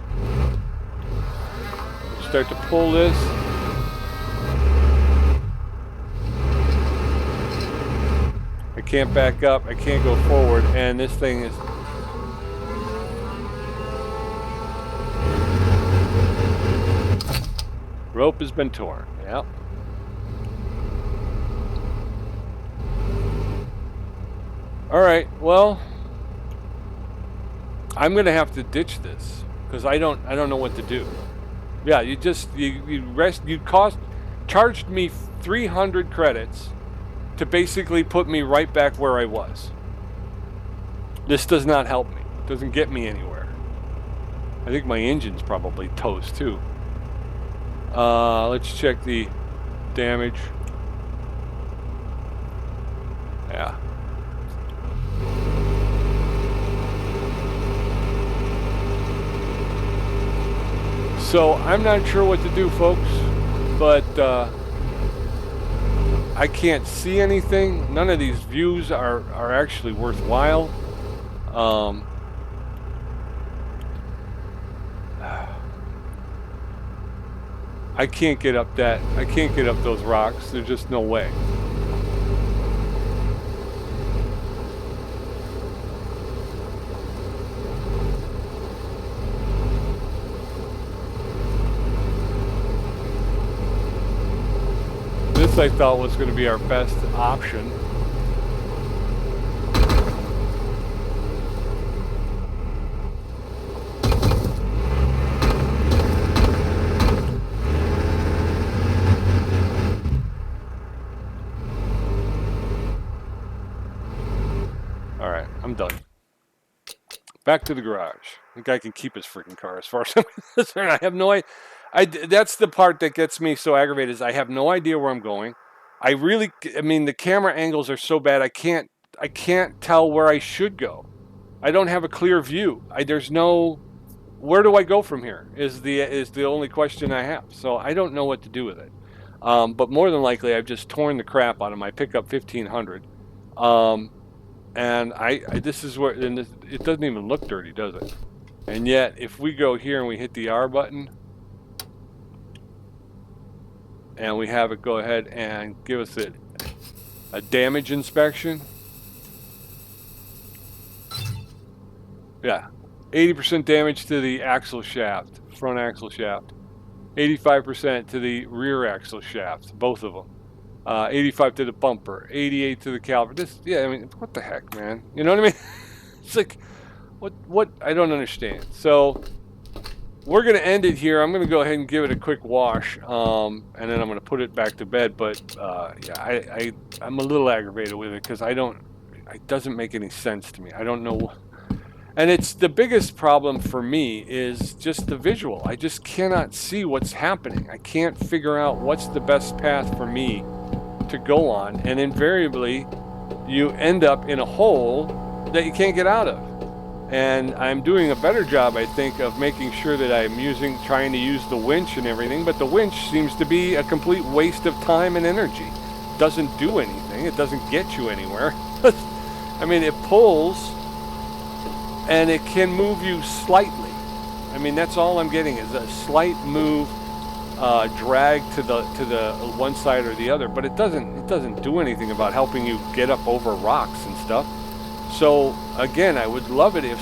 start to pull this. I can't back up, I can't go forward, and this thing is... Rope has been torn, yep. All right, well, I'm gonna have to ditch this because I don't know what to do. Yeah, you charged me 300 credits to basically put me right back where I was. This does not help me. It doesn't get me anywhere. I think my engine's probably toast too. Let's check the damage. Yeah. So I'm not sure what to do, folks, but I can't see anything. None of these views are actually worthwhile. I can't get up those rocks. There's just no way. This I thought was going to be our best option. All right, I'm done. Back to the garage. The guy can keep his freaking car as far as I'm concerned. I have no idea. That's the part that gets me so aggravated is I have no idea where I'm going. I mean, the camera angles are so bad I can't tell where I should go. I don't have a clear view. There's no, where do I go from here is the only question I have. So I don't know what to do with it. But more than likely I've just torn the crap out of my pickup 1500. And this is where, and it doesn't even look dirty, does it? And yet if we go here and we hit the R button, and we have it go ahead and give us a damage inspection. Yeah, 80% damage to the axle shaft, front axle shaft. 85% to the rear axle shaft, both of them. 85 to the bumper, 88 to the caliper. Yeah, I mean, what the heck, man? You know what I mean? It's like, what? I don't understand. So we're going to end it here. I'm going to go ahead and give it a quick wash, and then I'm going to put it back to bed. But yeah, I'm a little aggravated with it because it doesn't make any sense to me. I don't know. And it's the biggest problem for me is just the visual. I just cannot see what's happening. I can't figure out what's the best path for me to go on. And invariably, you end up in a hole that you can't get out of. And I'm doing a better job, I think, of making sure that I'm trying to use the winch and everything, but the winch seems to be a complete waste of time and energy. It doesn't do anything. It doesn't get you anywhere. I mean, it pulls, and it can move you slightly. I mean, that's all I'm getting is a slight move, drag to the one side or the other, but it doesn't do anything about helping you get up over rocks and stuff. So again, I would love it if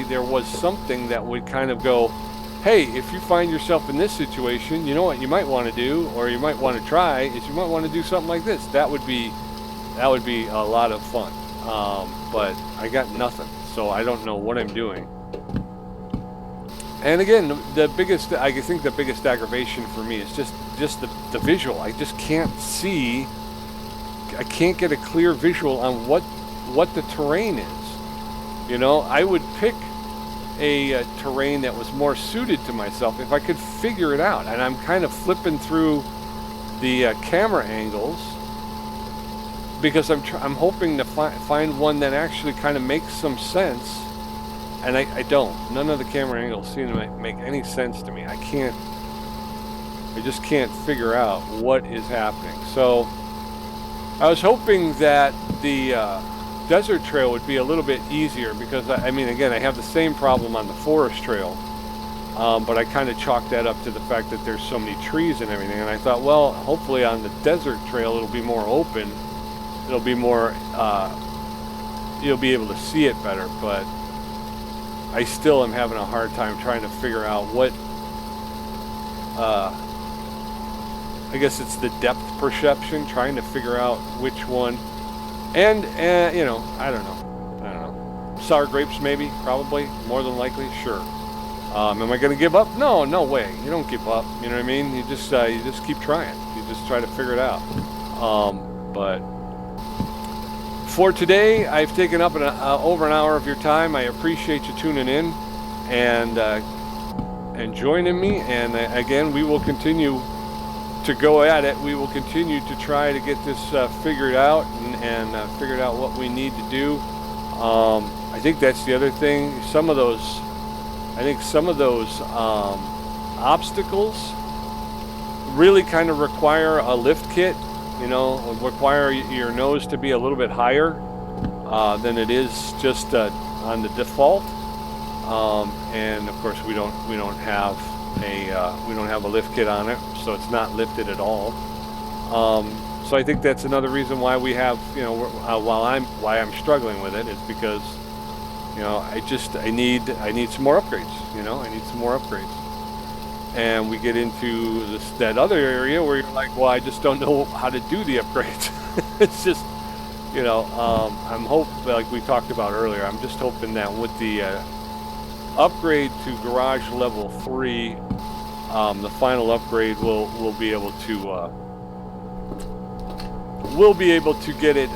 there was something that would kind of go, hey, if you find yourself in this situation, you know what you might want to do, or you might want to try, is you might want to do something like this. That would be a lot of fun. But I got nothing, so I don't know what I'm doing. And again, I think the biggest aggravation for me is just the visual. I just can't see. I can't get a clear visual on what the terrain is. You know, I would pick a terrain that was more suited to myself if I could figure it out. And I'm kind of flipping through the camera angles because I'm hoping to find one that actually kind of makes some sense. And I don't. None of the camera angles seem to make any sense to me. I just can't figure out what is happening. So I was hoping that the desert trail would be a little bit easier because, I mean, again, I have the same problem on the forest trail, but I kind of chalked that up to the fact that there's so many trees and everything. And I thought, well, hopefully on the desert trail it'll be more open. It'll be more, you'll be able to see it better, but I still am having a hard time trying to figure out what, I guess it's the depth perception, trying to figure out which one. And, you know, I don't know. Sour grapes, maybe, probably, more than likely, sure. Am I going to give up? No, no way. You don't give up. You know what I mean? You just keep trying. You just try to figure it out. But for today, I've taken up over an hour of your time. I appreciate you tuning in and joining me. And again, we will continue to go at it. We will continue to try to get this figured out and figured out what we need to do. I think that's the other thing. Some of those obstacles really kind of require a lift kit. You know, require your nose to be a little bit higher than it is just on the default. And of course, we don't have a lift kit on it, so it's not lifted at all. So I think that's another reason why we have, you know, why I'm struggling with it is because, you know, I need some more upgrades. You know, I need some more upgrades. And we get into that other area where you're like, well, I just don't know how to do the upgrades. It's just, you know, I'm hoping, like we talked about earlier, I'm just hoping that with the upgrade to garage level 3, the final upgrade, we'll be able to get it,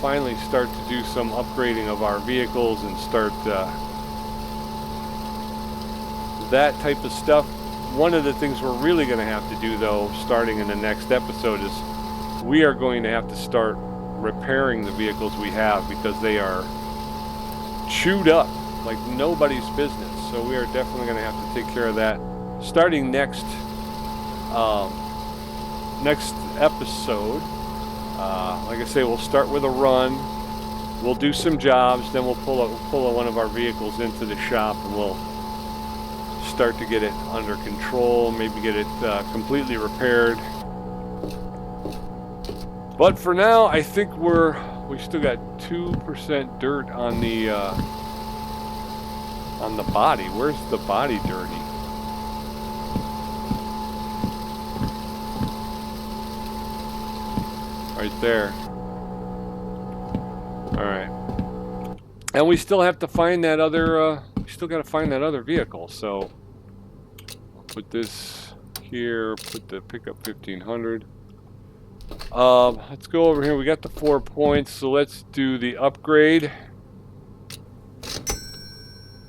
finally start to do some upgrading of our vehicles and start that type of stuff. One of the things we're really going to have to do, though, starting in the next episode, is we are going to have to start repairing the vehicles we have because they are chewed up like nobody's business. So we are definitely going to have to take care of that starting next episode. Like I say, we'll start with a run. We'll do some jobs, then we'll pull one of our vehicles into the shop and we'll start to get it under control, maybe get it completely repaired. But for now, I think we still got 2% dirt on the body. Where's the body dirty? Right there. All right. And we still have to find that other. We still got to find that other vehicle. So I'll put this here. Put the pickup 1500. Let's go over here. We got the 4 points. So let's do the upgrade.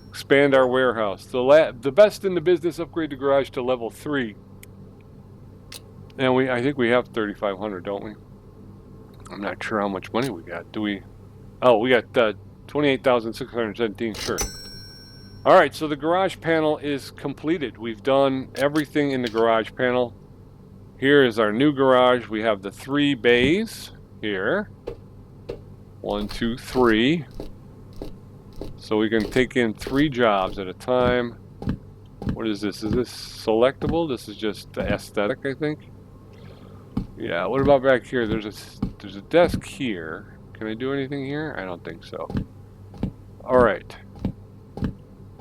Expand our warehouse. The best in the business. Upgrade the garage to level 3. And I think we have 3,500, don't we? I'm not sure how much money we got. Do we? Oh, we got 28,617. Sure. All right, so the garage panel is completed. We've done everything in the garage panel. Here is our new garage. We have the 3 bays here. 1, 2, 3. So we can take in 3 jobs at a time. What is this? Is this selectable? This is just aesthetic, I think. Yeah, what about back here? There's a desk here. Can I do anything here? I don't think so. All right.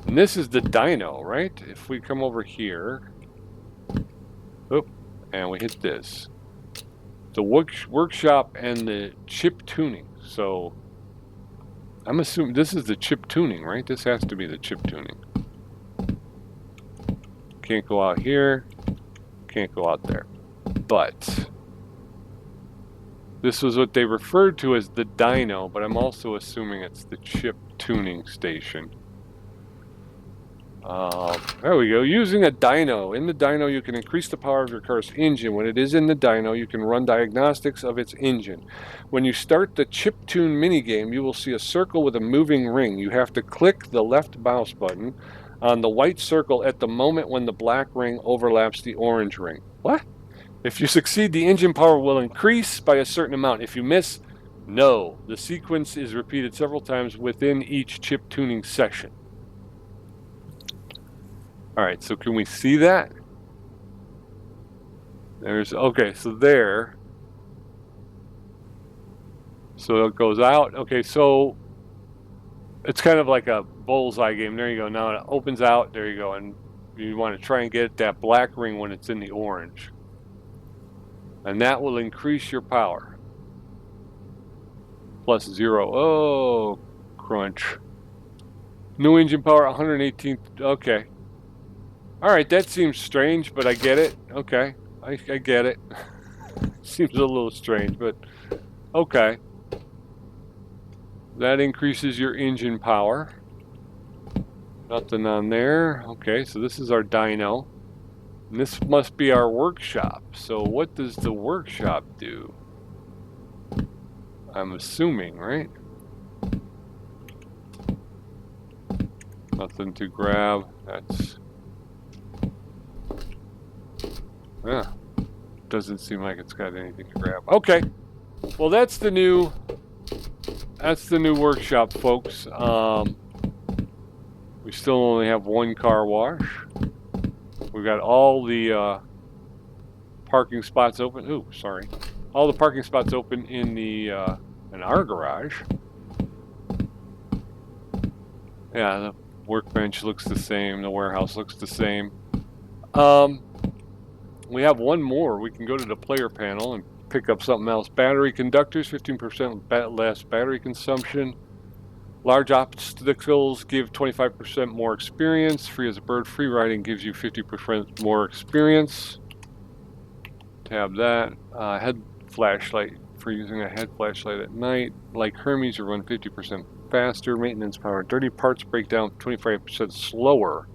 And this is the dyno, right? If we come over here, oop, and we hit this. The workshop and the chip tuning. So I'm assuming this is the chip tuning, right? This has to be the chip tuning. Can't go out here. Can't go out there. But this was what they referred to as the dyno, but I'm also assuming it's the chip tuning station. There we go. Using a dyno. In the dyno, you can increase the power of your car's engine. When it is in the dyno, you can run diagnostics of its engine. When you start the chip tune minigame, you will see a circle with a moving ring. You have to click the left mouse button on the white circle at the moment when the black ring overlaps the orange ring. What? If you succeed, the engine power will increase by a certain amount. If you miss, No, the sequence is repeated several times within each chip tuning session. All right, so can we see that? There's, okay, so there. So it goes out. Okay, so it's kind of like a bullseye game. There you go. Now it opens out. There you go. And you want to try and get that black ring when it's in the orange. And that will increase your power. Plus 0. Oh, crunch. New engine power, 118. Okay. All right, that seems strange, but I get it. Okay, I get it. Seems a little strange, but okay. That increases your engine power. Nothing on there. Okay, so this is our dyno. And this must be our workshop. So what does the workshop do? I'm assuming, right? Nothing to grab. That's... yeah. Doesn't seem like it's got anything to grab. Okay. Well, that's the new workshop, folks. We still only have one car wash. We've got all the parking spots open. Ooh, sorry. All the parking spots open in the in our garage. Yeah, the workbench looks the same. The warehouse looks the same. We have one more. We can go to the player panel and pick up something else. Battery conductors, 15% less battery consumption. Large obstacles give 25% more experience. Free as a bird, free riding gives you 50% more experience. Tab that. Head flashlight for using a head flashlight at night. Like Hermes, you run 50% faster. Maintenance power. Dirty parts break down 25% slower.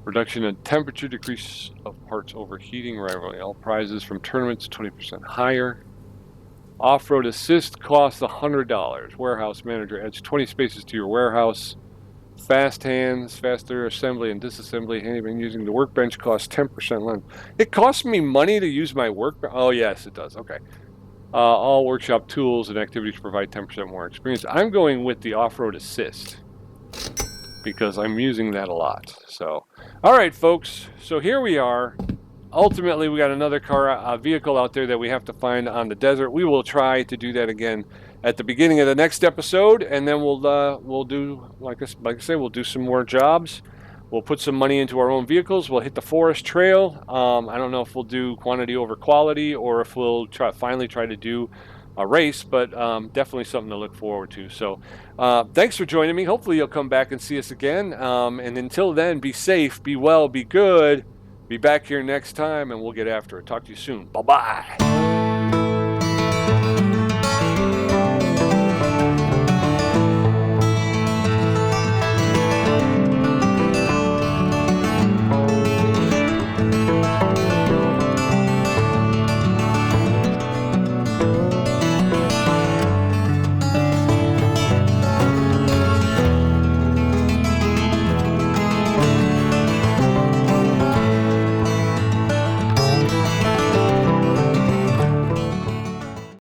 Reduction in temperature, decrease of parts overheating, rivalry. All prizes from tournaments 20% higher. Off-road assist costs $100. Warehouse manager adds 20 spaces to your warehouse. Fast hands, faster assembly and disassembly. Handyman using the workbench costs 10% less. It costs me money to use my workbench. Oh yes, it does. Okay. All workshop tools and activities provide 10% more experience. I'm going with the off-road assist because I'm using that a lot. So, all right, folks. So here we are. Ultimately, we got another vehicle out there that we have to find on the desert. We will try to do that again at the beginning of the next episode, and then we'll do like I say, we'll do some more jobs. We'll put some money into our own vehicles. We'll hit the forest trail. I don't know if we'll do quantity over quality or if we'll finally try to do a race, but definitely something to look forward to. So thanks for joining me. Hopefully you'll come back and see us again. And until then, be safe, be well, be good. Be back here next time, and we'll get after it. Talk to you soon. Bye-bye.